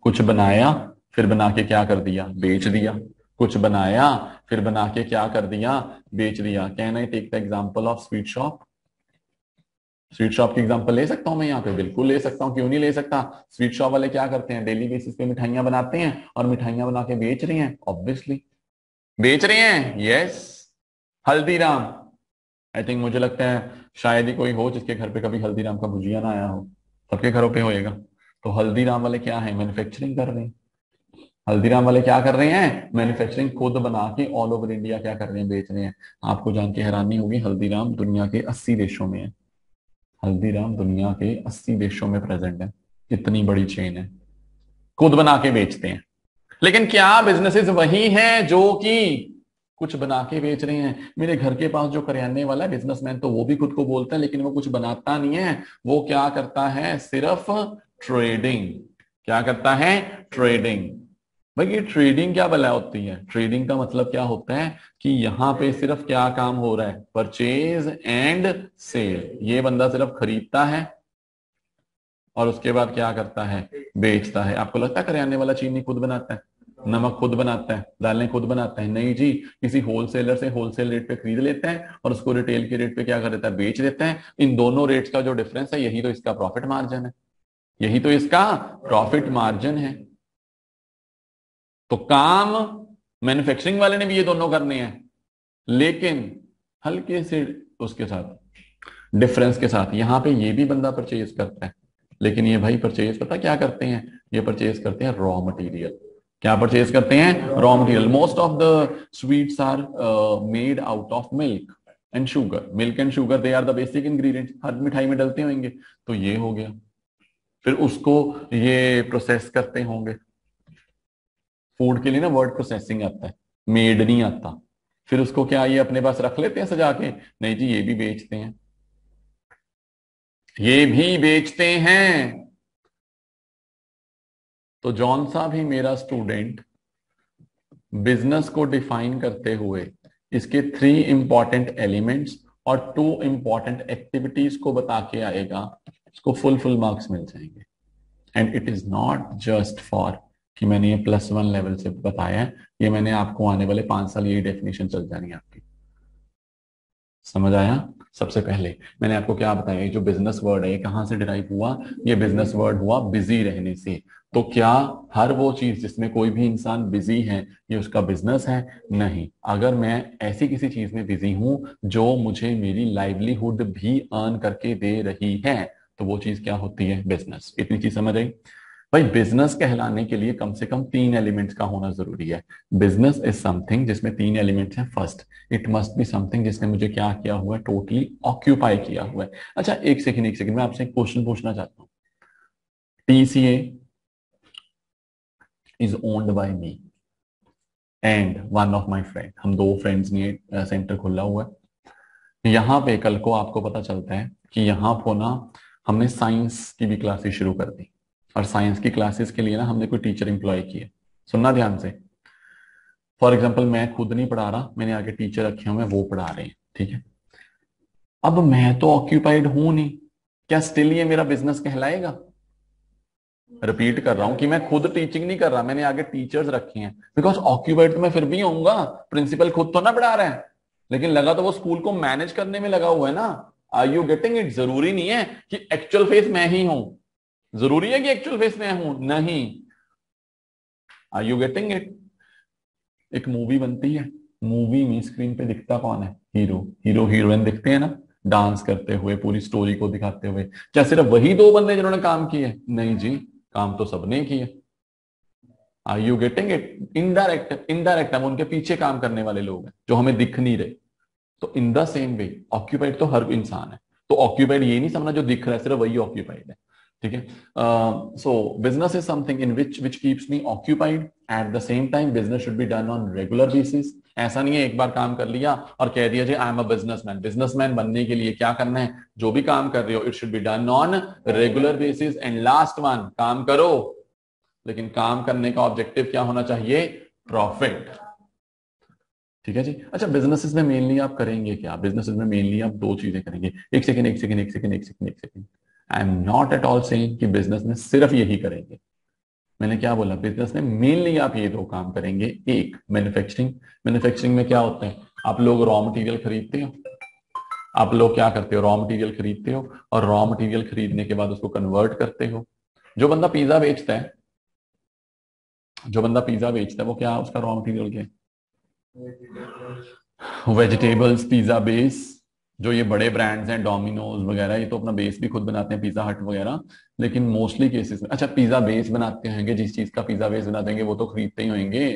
[SPEAKER 1] कुछ बनाया, फिर बना के क्या कर दिया? बेच दिया। कुछ बनाया, फिर बना के क्या कर दिया? बेच दिया। Can I take the example of sweet shop? Sweet shop की एग्जांपल ले सकता हूं मैं यहाँ पे? बिल्कुल ले सकता हूँ, क्यों नहीं ले सकता। स्वीट शॉप वाले क्या करते हैं? डेली बेसिस पे मिठाइयां बनाते हैं, और मिठाइयां बना के बेच रहे हैं, ऑब्वियसली बेच रहे हैं। यस, हल्दीराम। आई थिंक, मुझे लगता है शायद ही कोई हो जिसके घर पे कभी हल्दीराम का भुजिया ना आया हो। सबके घरों पे होएगा। तो हल्दीराम वाले क्या है? मैन्युफैक्चरिंग कर रहे हैं। हल्दीराम वाले क्या कर रहे हैं? मैन्युफैक्चरिंग खुद बना के ऑल ओवर इंडिया क्या कर रहे हैं? बेच रहे हैं। आपको जान के हैरानी होगी, हल्दीराम दुनिया के 80 देशों में है। हल्दीराम दुनिया के 80 देशों में प्रेजेंट है। इतनी बड़ी चेन है, खुद बना के बेचते हैं। लेकिन क्या बिजनेसेस वही हैं जो कि कुछ बना के बेच रहे हैं? मेरे घर के पास जो करियाने वाला है बिजनेसमैन, तो वो भी खुद को बोलता है, लेकिन वो कुछ बनाता नहीं है। वो क्या करता है? सिर्फ ट्रेडिंग। क्या करता है? ट्रेडिंग। भाई ये ट्रेडिंग क्या भला होती है? ट्रेडिंग का मतलब क्या होता है कि यहां पे सिर्फ क्या काम हो रहा है? Purchase and sale. ये बंदा सिर्फ खरीदता है, और उसके बाद क्या करता है? बेचता है। आपको लगता है करियाने वाला चीनी खुद बनाता है? नमक खुद बनाता है? दालें खुद बनाता है? नहीं जी, किसी होलसेलर से होलसेल रेट पे खरीद लेता है, और उसको रिटेल के रेट पे क्या कर देता है? बेच देता है। इन दोनों रेट्स का जो डिफरेंस है, यही तो इसका प्रॉफिट मार्जिन है। यही तो इसका प्रॉफिट मार्जिन है। तो काम मैन्युफैक्चरिंग वाले ने भी ये दोनों करने हैं, लेकिन हल्के से उसके साथ डिफरेंस के साथ, यहां पे ये भी बंदा परचेज करता है, लेकिन ये भाई परचेज पता क्या करते हैं? ये परचेज करते हैं रॉ मटेरियल। क्या परचेज करते हैं? Raw material. Most of the sweets are made out of milk and sugar. Milk and sugar, they are the basic ingredients, हर मिठाई में डलते होंगे। तो ये हो गया। फिर उसको ये प्रोसेस करते होंगे। फूड के लिए ना वर्ड प्रोसेसिंग आता है, मेड नहीं आता। फिर उसको क्या ये अपने पास रख लेते हैं सजा के? नहीं जी, ये भी बेचते हैं। ये भी बेचते हैं। तो जॉन साहब ही मेरा स्टूडेंट बिजनेस को डिफाइन करते हुए इसके 3 इंपॉर्टेंट एलिमेंट्स और 2 इंपॉर्टेंट एक्टिविटीज को बता के आएगा, उसको फुल मार्क्स मिल जाएंगे। And it is not just for कि मैंने ये +1 लेवल से बताया है, ये मैंने आपको आने वाले 5 साल यही डेफिनेशन चल जानी है आपकी। समझ आया? सबसे पहले मैंने आपको क्या बताया, ये जो बिजनेस वर्ड है ये कहां से डिराइव हुआ? ये बिजनेस वर्ड हुआ बिजी रहने से। तो क्या हर वो चीज जिसमें कोई भी इंसान बिजी है, ये उसका बिजनेस है? नहीं। अगर मैं ऐसी किसी चीज में बिजी हूं जो मुझे मेरी लाइवलीहुड भी अर्न करके दे रही है, तो वो चीज क्या होती है? बिजनेस। इतनी चीज समझ आई? भाई बिजनेस कहलाने के लिए कम से कम 3 एलिमेंट्स का होना जरूरी है। बिजनेस इज समथिंग जिसमें 3 एलिमेंट्स हैं। First, it must be something जिसने मुझे क्या किया हुआ है? टोटली ऑक्यूपाई किया हुआ है। अच्छा, एक सेकंड, मैं आपसे एक क्वेश्चन पूछना चाहता हूँ। TCA is owned by me and one of my friend. हम दो फ्रेंड्स ने सेंटर खोला हुआ है। यहाँ पे कल को आपको पता चलता है कि यहाँ पर ना हमने साइंस की भी क्लासेस शुरू कर दी, और साइंस की क्लासेस के लिए ना हमने कोई टीचर इंप्लॉय किए। सुनना ध्यान से। फॉर एग्जाम्पल, मैं खुद नहीं पढ़ा रहा, मैंने आगे टीचर रखे हुए हैं, वो पढ़ा रहे हैं। ठीक है, अब मैं तो ऑक्यूपाइड हूं नहीं, क्या स्टिल ये मेरा बिजनेस कहलाएगा? रिपीट कर रहा हूं कि मैं खुद टीचिंग नहीं कर रहा, मैंने आगे टीचर्स रखे हैं। बिकॉज ऑक्यूपाइड तो मैं फिर भी होऊंगा, प्रिंसिपल खुद तो ना पढ़ा रहा है, लेकिन लगा तो वो स्कूल को मैनेज करने में लगा हुआ है ना। Are you getting it? जरूरी नहीं है कि एक्चुअल फेस मैं ही हूं। जरूरी है कि एक्चुअल फेस मैं हूं? नहीं। Are you getting it? एक मूवी बनती है, मूवी में स्क्रीन पे दिखता कौन है? हीरो हीरो हीरोइन दिखते हैं ना, डांस करते हुए, पूरी स्टोरी को दिखाते हुए। क्या सिर्फ वही दो बंदे जिन्होंने काम किए? नहीं जी, काम तो सबने किए। Are you getting it? Indirect indirect हम उनके पीछे काम करने वाले लोग हैं जो हमें दिख नहीं रहे। तो in the same way occupied तो हर इंसान है। तो ऑक्यूपाइड ये नहीं समझना जो दिख रहा है सिर्फ वही ऑक्यूपाइड है। ठीक है। सो business is something in which keeps me occupied. Eight the same time business should be done on regular basis. ऐसा नहीं है एक बार काम कर लिया और कह दिया जी I am a businessman. Businessman बनने के लिए क्या करना है? जो भी काम कर रहे हो it should be done on regular basis. And last one, काम करो, लेकिन काम करने का ऑब्जेक्टिव क्या होना चाहिए? प्रॉफिट। ठीक है जी। अच्छा, बिजनेसेस में मेनली आप करेंगे क्या? बिजनेसेस में मेनली आप दो चीजें करेंगे। एक सेकंड एक सेकंड एक सेकंड एक सेकंड एक second. I am not at all saying कि बिजनेस में सिर्फ यही करेंगे। मैंने क्या बोला? बिजनेस में मेनली आप ये दो काम करेंगे। एक, मैन्युफैक्चरिंग। मैन्युफैक्चरिंग में क्या होता है? आप लोग रॉ मटेरियल खरीदते हो। आप लोग क्या करते हो? रॉ मटेरियल खरीदते हो और रॉ मटेरियल खरीदने के बाद उसको कन्वर्ट करते हो। जो बंदा पिज्जा बेचता है, जो बंदा पिज्जा बेचता है वो क्या, उसका रॉ मटेरियल क्या है? Vegetables, pizza base. जो ये बड़े ब्रांड्स हैं डोमिनोज वगैरह, ये तो अपना बेस भी खुद बनाते हैं, पिज्जा हट वगैरह। लेकिन मोस्टली केसेस में, अच्छा पिज्जा बेस बनाते होंगे, जिस चीज का पिज्जा बेस बना देंगे वो तो खरीदते ही होंगे।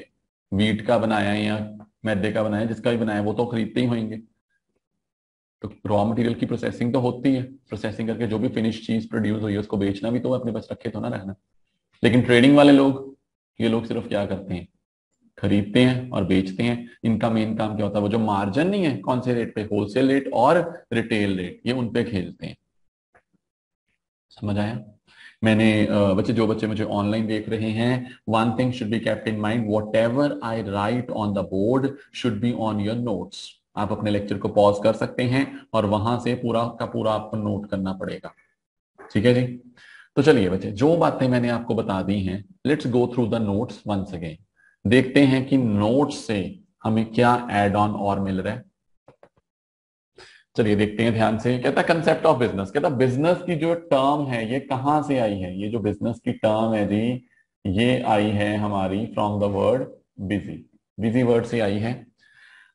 [SPEAKER 1] वीट का बनाया है या मैदे का बनाया है, जिसका भी बनाया है वो तो खरीदते ही होंगे। तो रॉ मटेरियल की प्रोसेसिंग तो होती है, प्रोसेसिंग करके जो भी फिनिश चीज प्रोड्यूस हुई है उसको बेचना भी तो अपने पास रखे तो ना रहना। लेकिन ट्रेडिंग वाले लोग, ये लोग सिर्फ क्या करते हैं? खरीदते हैं और बेचते हैं। इनका मेन काम क्या होता है? वो जो मार्जिन नहीं है, कौन से रेट पे? होलसेल रेट और रिटेल रेट, ये उन पे खेलते हैं। समझ आया? मैंने बच्चे, जो बच्चे मुझे ऑनलाइन देख रहे हैं, one thing should be kept in mind, what ever I right on the board should be on your notes. आप अपने लेक्चर को पॉज कर सकते हैं और वहां से पूरा का पूरा आपको नोट करना पड़ेगा। ठीक है जी। तो चलिए बच्चे, जो बातें मैंने आपको बता दी हैं, let's go through the notes once again. देखते हैं कि नोट्स से हमें क्या एड ऑन और मिल रहा है। चलिए देखते हैं ध्यान से। कहता है कंसेप्ट ऑफ बिजनेस। कहता है बिजनेस की जो टर्म है ये कहां से आई है? ये जो बिजनेस की टर्म है जी, ये आई है हमारी from the word busy. Busy word से आई है।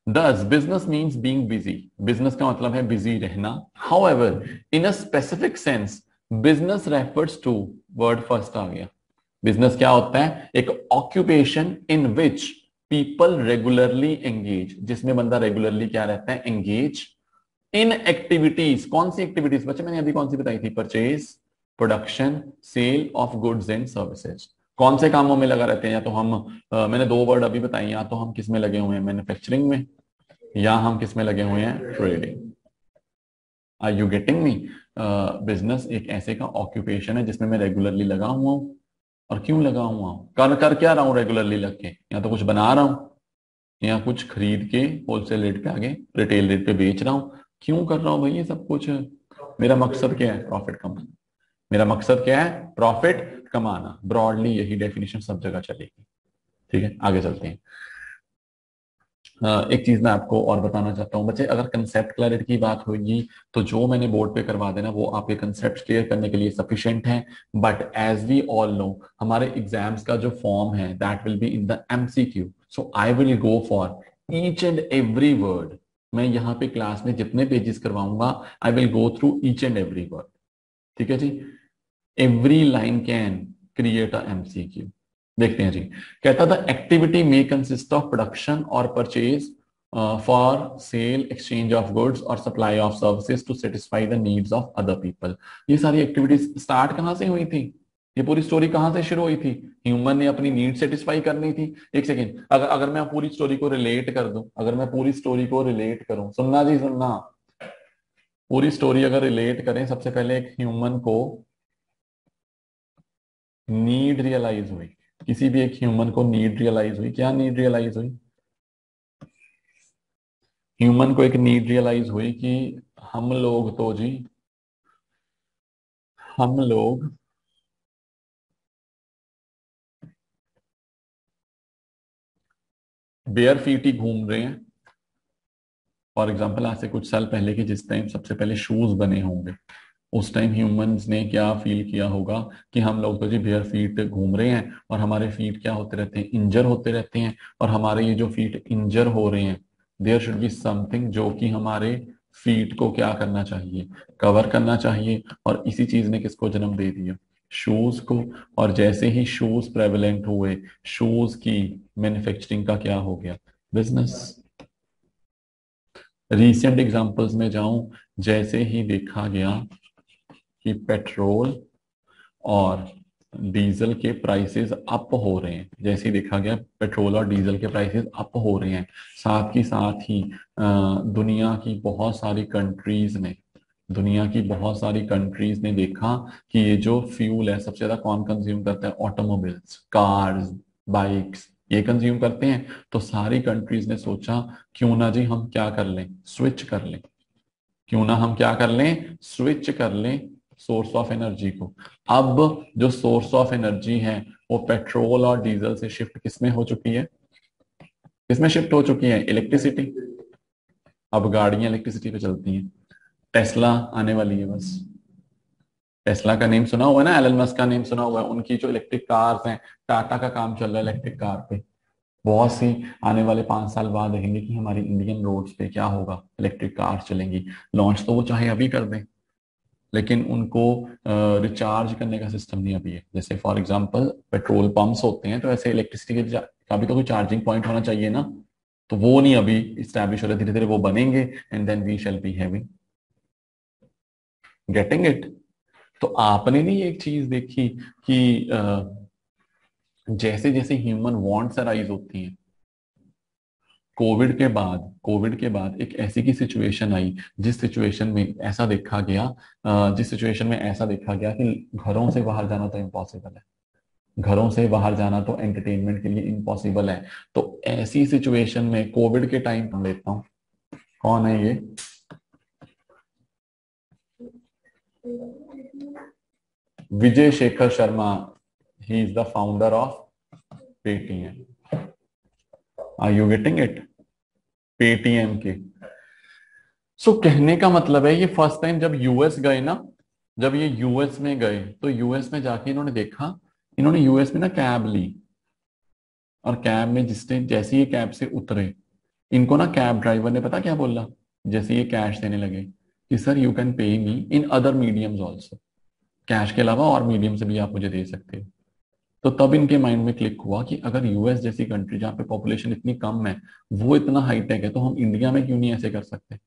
[SPEAKER 1] Thus, business means being busy. Business का मतलब है बिजी रहना। However, in a specific sense, business refers to, word first आ गया। बिजनेस क्या होता है? एक occupation in which people regularly engage, जिसमें बंदा रेगुलरली क्या रहता है? Engage in activities. कौन सी एक्टिविटीज बच्चे? मैंने अभी कौन सी बताई थी? Purchase, production, sale of goods and services. कौन से कामों में लगा रहते हैं? या तो हम मैंने दो वर्ड अभी बताई, या तो हम किस में लगे हुए हैं? मैन्युफैक्चरिंग में, या हम किस में लगे हुए हैं? Trading. Are you getting me? Business एक ऐसे का ऑक्यूपेशन है जिसमें मैं रेगुलरली लगा हुआ हूं। और क्यों लगा हुआ हूं? कर कर क्या रहा हूं रेगुलरली लग के? या तो कुछ बना रहा हूं, या कुछ खरीद के होलसेल रेट पे आगे रिटेल रेट पे बेच रहा हूं। क्यों कर रहा हूं भाई ये सब कुछ? मेरा मकसद क्या है? प्रॉफिट कमाना। मेरा मकसद क्या है? प्रॉफिट कमाना। ब्रॉडली यही डेफिनेशन सब जगह चलेगी। ठीक है, आगे चलते हैं। एक चीज मैं आपको और बताना चाहता हूं बच्चे, अगर कंसेप्ट क्लैरिटी की बात होगी तो जो मैंने बोर्ड पे करवा देना वो आपके कंसेप्ट क्लियर करने के लिए सफिशिएंट है। But as we all know, हमारे एग्जाम्स का जो फॉर्म है that will be in the MCQ. So I will go for each and every word. मैं यहाँ पे क्लास में जितने पेजेस करवाऊंगा, I will go through each and every word. ठीक है जी। Every line can create a MCQ. देखते हैं जी। कहता था एक्टिविटी में कंसिस्ट ऑफ प्रोडक्शन और purchase for sale, exchange of goods और supply of services to satisfy the needs of other people. ये सारी एक्टिविटीज स्टार्ट कहां से हुई थी? ये पूरी स्टोरी कहां से शुरू हुई थी? ह्यूमन ने अपनी नीड सेटिस्फाई करनी थी। एक सेकेंड, अगर अगर मैं पूरी स्टोरी को रिलेट कर दूं, अगर मैं पूरी स्टोरी को रिलेट करूं, सुनना जी सुनना। पूरी स्टोरी अगर रिलेट करें, सबसे पहले एक ह्यूमन को नीड रियलाइज हुई। किसी भी एक ह्यूमन को नीड रियलाइज हुई। क्या नीड रियलाइज हुई? ह्यूमन को एक नीड रियलाइज हुई कि हम लोग तो जी, हम लोग बेयर फीट ही घूम रहे हैं। फॉर एग्जाम्पल, आज से कुछ साल पहले के जिस टाइम सबसे पहले शूज बने होंगे, उस टाइम ह्यूमंस ने क्या फील किया होगा कि हम लोग तो जी बेयर फीट घूम रहे हैं और हमारे फीट क्या होते रहते हैं? इंजर होते रहते हैं। और हमारे ये जो फीट इंजर हो रहे हैं, देयर शुड बी समथिंग जो कि हमारे फीट को क्या करना चाहिए, कवर करना चाहिए। और इसी चीज ने किसको जन्म दे दिया, शूज को। और जैसे ही शूज प्रेवलेंट हुए, शूज की मैन्युफैक्चरिंग का क्या हो गया, बिजनेस। रीसेंट एग्जांपल्स में जाऊं, जैसे ही देखा गया कि पेट्रोल और डीजल के प्राइसेस अप हो रहे हैं, जैसे ही देखा गया पेट्रोल और डीजल के प्राइसेस अप हो रहे हैं, साथ ही दुनिया की बहुत सारी कंट्रीज ने देखा कि ये जो फ्यूल है सबसे ज्यादा कौन कंज्यूम करता है, ऑटोमोबाइल्स, कार्स, बाइक्स, ये कंज्यूम करते हैं। तो सारी कंट्रीज ने सोचा क्यों ना जी हम क्या कर लें, स्विच कर लें, क्यों ना हम क्या कर लें, स्विच कर लें सोर्स ऑफ एनर्जी को। अब जो सोर्स ऑफ एनर्जी है वो पेट्रोल और डीजल से शिफ्ट किसमें हो चुकी है, किसमें शिफ्ट हो चुकी है, इलेक्ट्रिसिटी। अब गाड़ियां इलेक्ट्रिसिटी पे चलती हैं। टेस्ला आने वाली है बस। टेस्ला का नेम सुना हुआ है ना, एलन मस्क का नेम सुना हुआ है, उनकी जो इलेक्ट्रिक कार्स हैं, टाटा का काम चल रहा है इलेक्ट्रिक कार पे। बहुत सी आने वाले 5 साल बाद देखेंगे कि हमारी इंडियन रोड्स पे क्या होगा, इलेक्ट्रिक कार्स चलेंगी। लॉन्च तो वो चाहे अभी कर दें, लेकिन उनको रिचार्ज करने का सिस्टम नहीं अभी है। जैसे फॉर एग्जांपल पेट्रोल पंप्स होते हैं, तो ऐसे इलेक्ट्रिसिटी के का भी तो कोई चार्जिंग पॉइंट होना चाहिए ना। तो वो नहीं अभी इस्टेब्लिश हो रहे, धीरे धीरे वो बनेंगे, and then we shall be having, getting it. तो आपने नहीं एक चीज देखी कि जैसे जैसे ह्यूमन वांट्स अराइज होती हैं, कोविड के बाद एक ऐसी की सिचुएशन आई, जिस सिचुएशन में ऐसा देखा गया कि घरों से बाहर जाना तो इम्पॉसिबल है, घरों से बाहर जाना तो एंटरटेनमेंट के लिए इम्पॉसिबल है। तो ऐसी सिचुएशन में कोविड के टाइम पर लेता हूं, कौन है ये, Vijay Shekhar Sharma, he is the founder of Paytm. Are you getting it, Paytm के। कहने का मतलब है ये फर्स्ट टाइम जब यूएस गए ना, जब ये यूएस में गए तो यूएस में जाके इन्होंने देखा, इन्होंने यूएस में ना कैब ली, और कैब में जिसने जैसे ही कैब से उतरे, इनको ना कैब ड्राइवर ने पता क्या बोला, जैसे ये कैश देने लगे कि sir you can pay me in other mediums also, cash के अलावा और मीडियम से भी आप मुझे दे सकते हो। तो तब इनके माइंड में क्लिक हुआ कि अगर यूएस जैसी कंट्री जहाँ पे पॉपुलेशन इतनी कम है, वो इतना हाईटेक है, तो हम इंडिया में क्यों नहीं ऐसे कर सकते।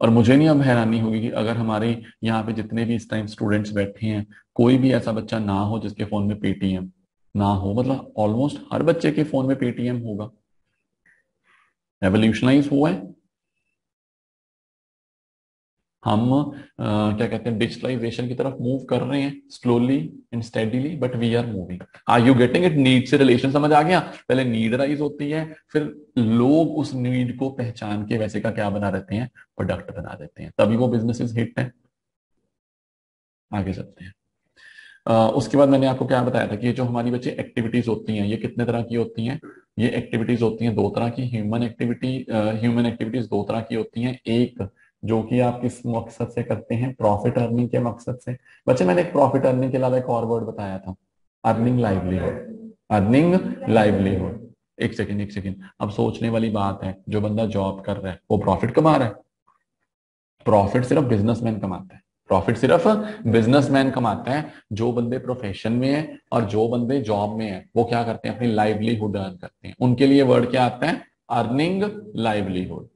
[SPEAKER 1] और मुझे नहीं अब हैरानी होगी कि अगर हमारे यहाँ पे जितने भी इस टाइम स्टूडेंट्स बैठे हैं, कोई भी ऐसा बच्चा ना हो जिसके फोन में पेटीएम ना हो, मतलब ऑलमोस्ट हर बच्चे के फोन में पेटीएम होगा। रेवोल्यूशनाइज हुआ है। हम क्या कहते हैं, डिजिटलाइजेशन की तरफ मूव कर रहे हैं, slowly and steadily, but we are moving. Are you getting it, need से रिलेशन समझ आ गया। पहले नीड राइज होती है, फिर लोग उस नीड को पहचान के वैसे का क्या बना देते हैं, प्रोडक्ट बना देते हैं, तभी वो बिजनेसेस हिट है। आगे चलते हैं। उसके बाद मैंने आपको क्या बताया था कि ये जो हमारी बच्चे एक्टिविटीज होती हैं, ये कितने तरह की होती हैं, ये एक्टिविटीज होती हैं 2 तरह की। ह्यूमन एक्टिविटीज 2 तरह की होती हैं। एक जो कि आप किस मकसद से करते हैं, प्रॉफिट अर्निंग के मकसद से। बच्चे मैंने एक प्रॉफिट अर्निंग के अलावा एक और वर्ड बताया था, अर्निंग लाइवलीहुड, अर्निंग लाइवलीहुड। एक सेकेंड, अब सोचने वाली बात है, जो बंदा जॉब कर रहा है वो प्रॉफिट कमा रहा है, प्रॉफिट सिर्फ बिजनेसमैन कमाता है, प्रॉफिट सिर्फ बिजनेसमैन कमाता है। जो बंदे प्रोफेशन में है और जो बंदे जॉब में है, वो क्या करते हैं, अपनी लाइवलीहुड अर्न करते हैं। उनके लिए वर्ड क्या आता है, अर्निंग लाइवलीहुड।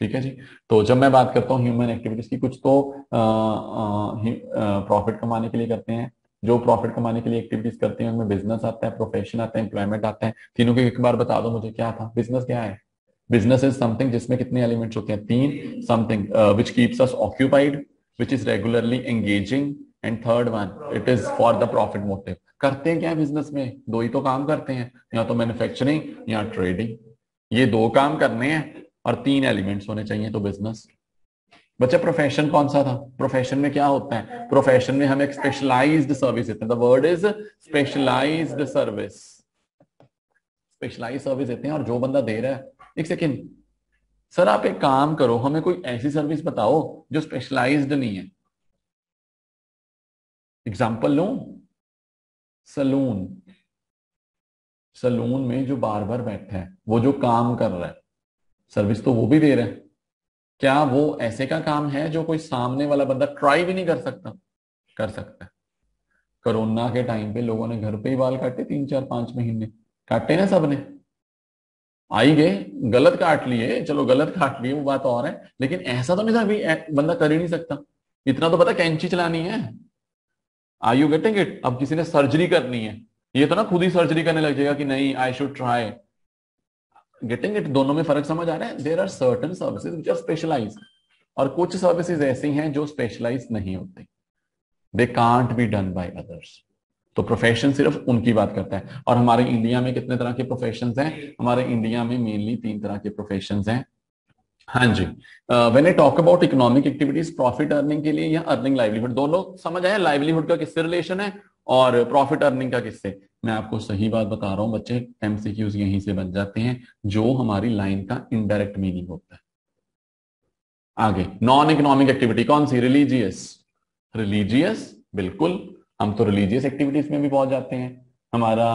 [SPEAKER 1] ठीक है जी। तो जब मैं बात करता हूँ ह्यूमन एक्टिविटीज की, कुछ तो प्रॉफिट कमाने के लिए करते हैं, जो प्रॉफिट कमाने के लिए एक्टिविटीज करते हैं उनमें बिजनेस आता है, प्रोफेशन आता है, एम्प्लॉयमेंट आता है। तीनों के एक बार बता दो मुझे, क्या था बिजनेस, क्या है बिजनेस? इज समथिंग जिसमें कितने एलिमेंट्स होते हैं, 3। Something which keeps us occupied, which is regularly engaging, and third one it is for the profit motive. करते हैं क्या बिजनेस में, 2 ही तो काम करते हैं, या तो मैन्युफैक्चरिंग या ट्रेडिंग, ये 2 काम करने हैं और 3 एलिमेंट्स होने चाहिए तो बिजनेस। बच्चा प्रोफेशन कौन सा था, प्रोफेशन में क्या होता है, प्रोफेशन में हम एक स्पेशलाइज्ड सर्विस देते हैं, the word is specialised service, specialised service देते हैं। और जो बंदा दे रहा है, एक सेकेंड सर आप एक काम करो, हमें कोई ऐसी सर्विस बताओ जो स्पेशलाइज्ड नहीं है। एग्जाम्पल लूं, सलून, सलून में जो बार्बर बैठा है, वो जो काम कर रहा है, सर्विस तो वो भी दे रहा है, क्या वो ऐसे का काम है जो कोई सामने वाला बंदा ट्राई भी नहीं कर सकता? कर सकता है। कोरोना के टाइम पे लोगों ने घर पे ही बाल काटे, 3 4 5 महीने काटे ना सबने। आई गए, गलत काट लिए, चलो गलत काट लिए वो बात और है, लेकिन ऐसा तो नहीं था बंदा कर ही नहीं सकता। इतना तो पता, कैंची चलानी है। Are you getting it? अब किसी ने सर्जरी करनी है, ये तो ना खुद ही सर्जरी करने लग जाएगा कि नहीं I should try. Getting it? दोनों में फर्क समझ आ रहा है? There are certain services which are specialise, और कुछ सर्विसेज ऐसी हैं जो स्पेशलाइज नहीं होती, they can't be done by others. तो प्रोफेशन सिर्फ उनकी बात करता है। और हमारे इंडिया में कितने तरह के प्रोफेशंस हैं? हमारे इंडिया में मेनली 3 तरह के प्रोफेशंस हैं। हाँ जी। When I talk about economic activities, profit earning के लिए या अर्निंग लाइवलीहुड, दोनों समझ आया? लाइवलीहुड का किससे रिलेशन है और प्रॉफिट अर्निंग का किससे? मैं आपको सही बात बता रहा हूं बच्चे, एमसीक्यूज यहीं से बन जाते हैं, जो हमारी लाइन का इनडायरेक्ट मीनिंग होता है। आगे, नॉन इकोनॉमिक एक्टिविटी कौन सी? रिलीजियस। रिलीजियस, बिल्कुल, हम तो रिलीजियस एक्टिविटीज में भी पहुंच जाते हैं। हमारा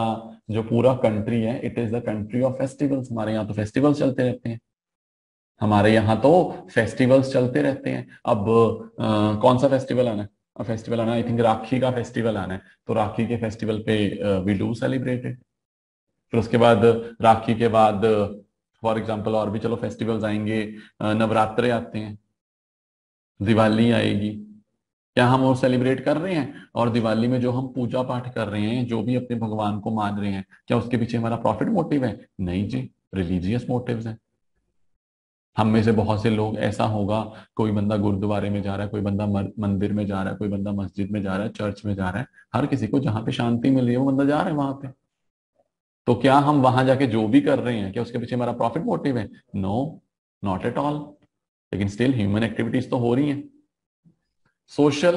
[SPEAKER 1] जो पूरा कंट्री है, it is the country of festivals, हमारे यहाँ तो फेस्टिवल्स चलते रहते हैं। हमारे यहाँ तो फेस्टिवल्स चलते रहते हैं। अब कौन सा फेस्टिवल आना है? फेस्टिवल आना, आई थिंक राखी का फेस्टिवल आना है, तो राखी के फेस्टिवल पे वी डू सेलिब्रेट इट। फिर उसके बाद राखी के बाद फॉर एग्जाम्पल और भी चलो फेस्टिवल्स आएंगे, नवरात्रे आते हैं, दिवाली आएगी, क्या हम वो सेलिब्रेट कर रहे हैं? और दिवाली में जो हम पूजा पाठ कर रहे हैं, जो भी अपने भगवान को मान रहे हैं, क्या उसके पीछे हमारा प्रॉफिट मोटिव है? नहीं जी, रिलीजियस मोटिव्स हैं। हम में से बहुत से लोग, ऐसा होगा, कोई बंदा गुरुद्वारे में जा रहा है, कोई बंदा मंदिर में जा रहा है, कोई बंदा मस्जिद में जा रहा है, चर्च में जा रहा है, हर किसी को जहां पे शांति मिल रही है वो बंदा जा रहा है वहां पे। तो क्या हम वहां जाके जो भी कर रहे हैं, क्या उसके पीछे हमारा प्रॉफिट मोटिव है? No, not at all. लेकिन स्टिल ह्यूमन एक्टिविटीज तो हो रही हैं। सोशल,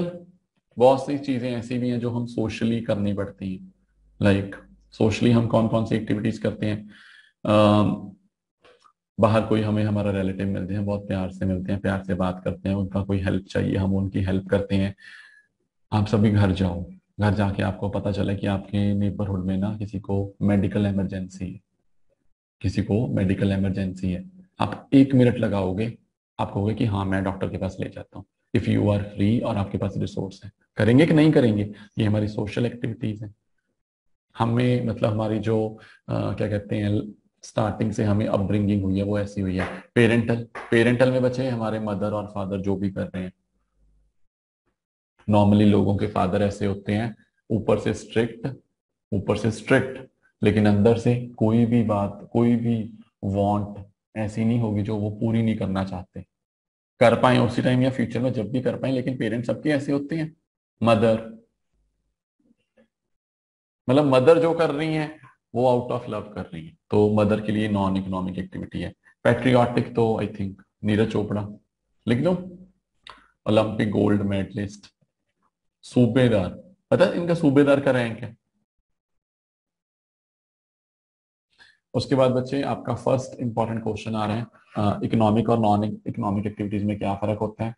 [SPEAKER 1] बहुत सी चीजें ऐसी भी हैं जो हम सोशली करनी पड़ती हैं। लाइक सोशली हम कौन कौन सी एक्टिविटीज करते हैं? बाहर कोई हमें, हमारा रिलेटिव मिलते हैं, बहुत प्यार से मिलते हैं, प्यार से बात करते हैं, उनका कोई हेल्प चाहिए, हम उनकी हेल्प करते हैं। आप सभी घर जाओ, घर जाके आपको पता चले कि आपके नेबरहुड में ना किसी को मेडिकल इमरजेंसी है, किसी को मेडिकल इमरजेंसी है, आप 1 मिनट लगाओगे, आप कहोगे कि हाँ मैं डॉक्टर के पास ले जाता हूँ, इफ यू आर फ्री और आपके पास रिसोर्स है। करेंगे कि नहीं करेंगे? ये हमारी सोशल एक्टिविटीज है। हमें मतलब हमारी जो क्या कहते हैं, स्टार्टिंग से हमें अपब्रिंगिंग हुई है वो ऐसी हुई है। पेरेंटल, पेरेंटल में बच्चे हमारे मदर और फादर जो भी कर रहे हैं, नॉर्मली लोगों के फादर ऐसे होते हैं, ऊपर से स्ट्रिक्ट, ऊपर से स्ट्रिक्ट, लेकिन अंदर से कोई भी बात, कोई भी वांट ऐसी नहीं होगी जो वो पूरी नहीं करना चाहते। कर पाए उसी टाइम या फ्यूचर में जब भी कर पाए, लेकिन पेरेंट्स सबके ऐसे होते हैं। मदर, मतलब मदर जो कर रही हैं वो आउट ऑफ लव कर रही है, तो मदर के लिए नॉन इकोनॉमिक एक्टिविटी है। पैट्रियाटिक तो आई थिंक नीरज चोपड़ा लिख दो, ओलंपिक गोल्ड मेडलिस्ट। सूबेदार, पता है इनका सूबेदार का रैंक है। उसके बाद बच्चे आपका फर्स्ट इंपॉर्टेंट क्वेश्चन आ रहे हैं, इकोनॉमिक और नॉन इकोनॉमिक एक्टिविटीज में क्या फर्क होता है?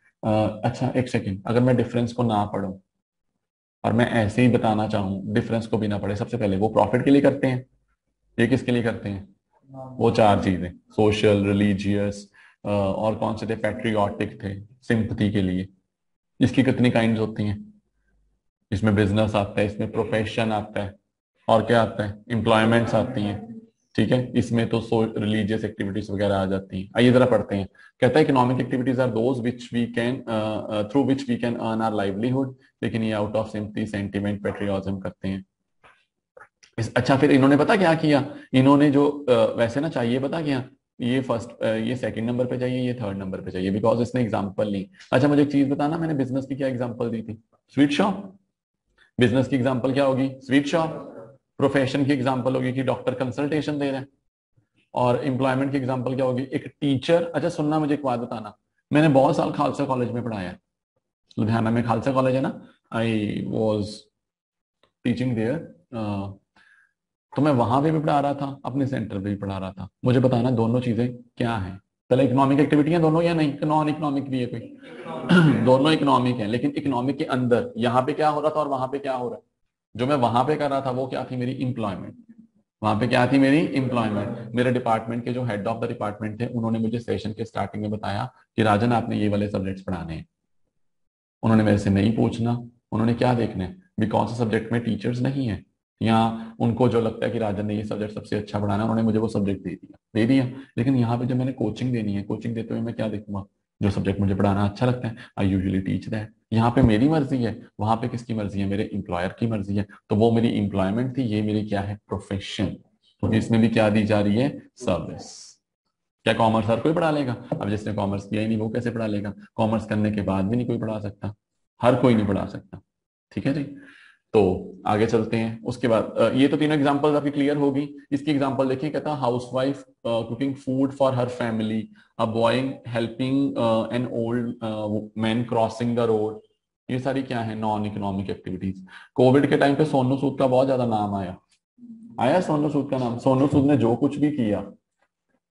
[SPEAKER 1] अच्छा एक सेकेंड, अगर मैं डिफरेंस को ना पढूं और मैं ऐसे ही बताना चाहूँ, डिफरेंस को भी ना पढ़े, सबसे पहले वो प्रॉफिट के लिए करते हैं, ये किसके लिए करते हैं? वो 4 चीजें, सोशल, रिलीजियस और कौन से थे, पैट्रियोटिक थे, सिंपथी के लिए। इसकी कितनी काइंड्स होती हैं? इसमें बिजनेस आता है, इसमें प्रोफेशन आता है, और क्या आता है, एम्प्लॉयमेंट्स आती हैं, ठीक है, इसमें तो रिलीजियस एक्टिविटीज वगैरह आ जाती हैं। आइए जरा पढ़ते हैं। कहता है economic activities are those which we can, through which we can earn our livelihood, लेकिन ये out of sympathy, sentiment, patriotism करते हैं। अच्छा फिर इन्होंने पता क्या किया, इन्होंने जो वैसे ना चाहिए पता क्या, ये फर्स्ट, ये सेकंड नंबर पे चाहिए, ये थर्ड नंबर पे चाहिए, बिकॉज इसने एग्जांपल ली। अच्छा मुझे एक चीज बताना, मैंने बिजनेस की क्या एग्जांपल दी थी? Sweet shop. बिजनेस की एग्जांपल क्या होगी? Sweet shop. प्रोफेशन की एग्जांपल होगी कि डॉक्टर कंसल्टेशन दे रहे हैं। और एम्प्लॉयमेंट की एग्जांपल क्या होगी? एक टीचर। अच्छा सुनना, मुझे एक बात बताना, मैंने बहुत साल खालसा कॉलेज में पढ़ाया है, लुधियाना में खालसा कॉलेज है ना, आई वॉज टीचिंग देयर, तो मैं वहां पे भी पढ़ा रहा था, अपने सेंटर पे भी पढ़ा रहा था। मुझे बताना दोनों चीजें क्या है? पहले इकोनॉमिक एक्टिविटी है दोनों या नहीं? नॉन इकोनॉमिक भी है कोई? दोनों इकोनॉमिक है, लेकिन इकोनॉमिक के अंदर यहाँ पे क्या हो रहा था और वहां पे क्या हो रहा है? जो मैं वहां पे कर रहा था वो क्या थी? मेरी इंप्लॉयमेंट। वहां पे क्या थी मेरी एम्प्लॉयमेंट। मेरे डिपार्टमेंट के जो हेड ऑफ द डिपार्टमेंट थे उन्होंने मुझे सेशन के स्टार्टिंग में बताया कि राजन आपने ये वाले सब्जेक्ट्स पढ़ाने हैं। उन्होंने मेरे से नहीं पूछना, उन्होंने क्या देखना है बिकॉज सब्जेक्ट में टीचर्स नहीं है, या उनको जो लगता है कि राजन ने ये सब्जेक्ट सबसे अच्छा पढ़ाना है, उन्होंने मुझे वो सब्जेक्ट दे दिया। लेकिन यहाँ पे जब मैंने कोचिंग देनी है, कोचिंग देते हुए मैं क्या देखूंगा, जो सब्जेक्ट मुझे पढ़ाना अच्छा लगता है, आई यूजुअली टीच दैट। यहाँ पे मेरी मर्जी है, वहां पे किसकी मर्जी है, मेरे एम्प्लॉयर की मर्जी है। तो वो मेरी एम्प्लॉयमेंट थी, ये मेरी क्या है, प्रोफेशन। तो इसमें भी क्या दी जा रही है, सर्विस। क्या कॉमर्स हर कोई पढ़ा लेगा? अब जिसने कॉमर्स किया ही नहीं वो कैसे पढ़ा लेगा? कॉमर्स करने के बाद भी नहीं कोई पढ़ा सकता, हर कोई नहीं पढ़ा सकता। ठीक है जी। तो आगे चलते हैं। उसके बाद ये तो तीनों एग्जांपल्स आपकी क्लियर होगी। इसकी एग्जांपल देखिए, कहता housewife cooking food for her family, a boy helping an old man crossing the road. ये सारी क्या है, नॉन इकोनॉमिक एक्टिविटीज। कोविड के टाइम पे सोनू सूद का बहुत ज्यादा नाम आया। आया सोनू सूद का नाम? सोनू सूद ने जो कुछ भी किया,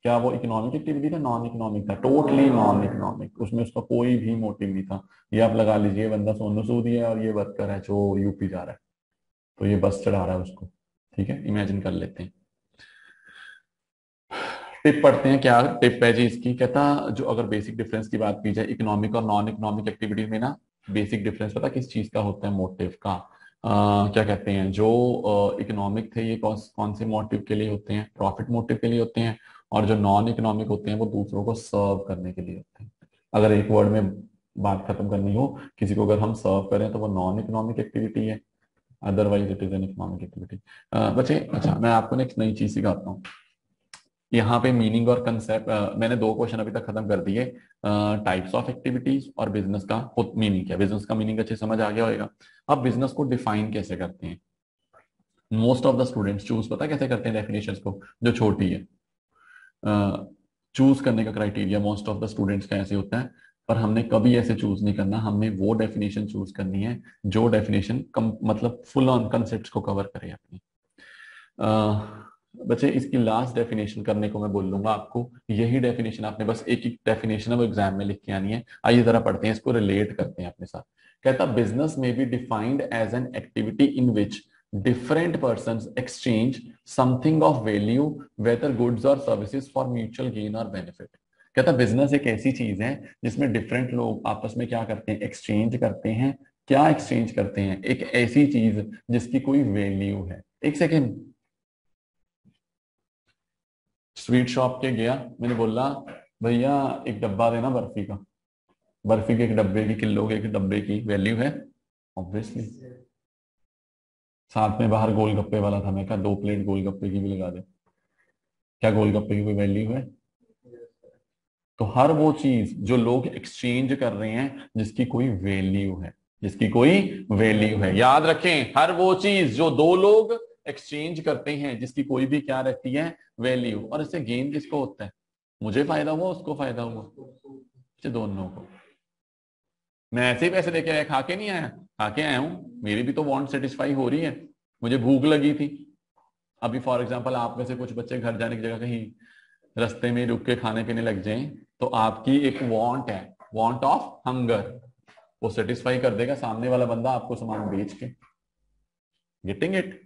[SPEAKER 1] क्या वो इकोनॉमिक एक्टिविटी था, नॉन इकोनॉमिक था? Totally non economic. उसमें उसका कोई भी मोटिव नहीं था। ये आप लगा लीजिए, बंदा सोनू सूद ही है और ये वर्कर है जो यूपी जा रहा है, तो ये बस चढ़ा रहा है उसको। ठीक है, इमेजिन कर लेते हैं। टिप पढ़ते हैं, क्या टिप है जी इसकी। कहता जो अगर बेसिक डिफरेंस की बात की जाए इकोनॉमिक और नॉन इकोनॉमिक एक्टिविटीज में ना, बेसिक डिफरेंस पता किस चीज का होता है, मोटिव का। क्या कहते हैं, जो इकोनॉमिक थे ये कौन से मोटिव के लिए होते हैं, प्रॉफिट मोटिव के लिए होते हैं। और जो नॉन इकोनॉमिक होते हैं वो दूसरों को सर्व करने के लिए होते हैं। अगर एक वर्ड में बात खत्म करनी हो, किसी को अगर हम सर्व करें तो वो नॉन इकोनॉमिक एक्टिविटी है, otherwise it is an economic activity. बच्चे अच्छा, मैं आपको एक नई चीज सिखाता हूँ। यहाँ पे मीनिंग और कंसेप्ट मैंने दो क्वेश्चन अभी तक खत्म कर दिए, टाइप्स ऑफ एक्टिविटीज और बिजनेस का मीनिंग क्या। बिजनेस का मीनिंग अच्छे समझ आ गया होगा। अब बिजनेस को डिफाइन कैसे करते हैं, most of the students choose पता कैसे करते हैं डेफिनेशंस को, जो छोटी है। चूज करने का criteria most of the students का ऐसे होता है, पर हमने कभी ऐसे चूज नहीं करना। हमने वो डेफिनेशन चूज करनी है जो डेफिनेशन मतलब फुल ऑन कंसेप्ट को कवर करे अपनी। बच्चे इसकी लास्ट डेफिनेशन करने को मैं बोल लूंगा आपको। यही डेफिनेशन आपने बस एक एक डेफिनेशन है वो एग्जाम में लिख के आनी है। आइए जरा पढ़ते हैं, इसको रिलेट करते हैं अपने साथ। कहता बिजनेस में be defined as an activity in which different person exchange something of value, whether goods और सर्विसेज फॉर म्यूचुअल गेन और बेनिफिट। कहता बिजनेस एक ऐसी चीज है जिसमें डिफरेंट लोग आपस में क्या करते हैं, एक्सचेंज करते हैं। क्या एक्सचेंज करते हैं? एक ऐसी चीज जिसकी कोई वैल्यू है। एक सेकेंड, स्वीट शॉप के गया, मैंने बोला भैया एक डब्बा देना बर्फी का। बर्फी के एक डब्बे की, किलो के एक डब्बे की वैल्यू है ऑब्वियसली। साथ में बाहर गोलगप्पे वाला था, मैं कहा 2 प्लेट गोलगप्पे की भी लगा दे। क्या गोलगप्पे की कोई वैल्यू है? तो हर वो चीज जो लोग एक्सचेंज कर रहे हैं जिसकी कोई वैल्यू है, जिसकी कोई वैल्यू है, याद रखें, हर वो चीज जो दो लोग एक्सचेंज करते हैं जिसकी कोई भी क्या रहती है, वैल्यू। और इससे गेन किसको होता है? मुझे फायदा हुआ, उसको फायदा हुआ, दोनों को। मैं ऐसे ही पैसे लेके आया, खा के नहीं आया, खा के आया हूं, मेरी भी तो वांट सेटिस्फाई हो रही है। मुझे भूख लगी थी। अभी फॉर एग्जांपल आप में से कुछ बच्चे घर जाने की जगह कहीं रास्ते में रुक के खाने पीने लग जाएं, तो आपकी एक वांट है, वांट ऑफ हंगर, वो सेटिस्फाई कर देगा सामने वाला बंदा आपको सामान बेच के। Getting it?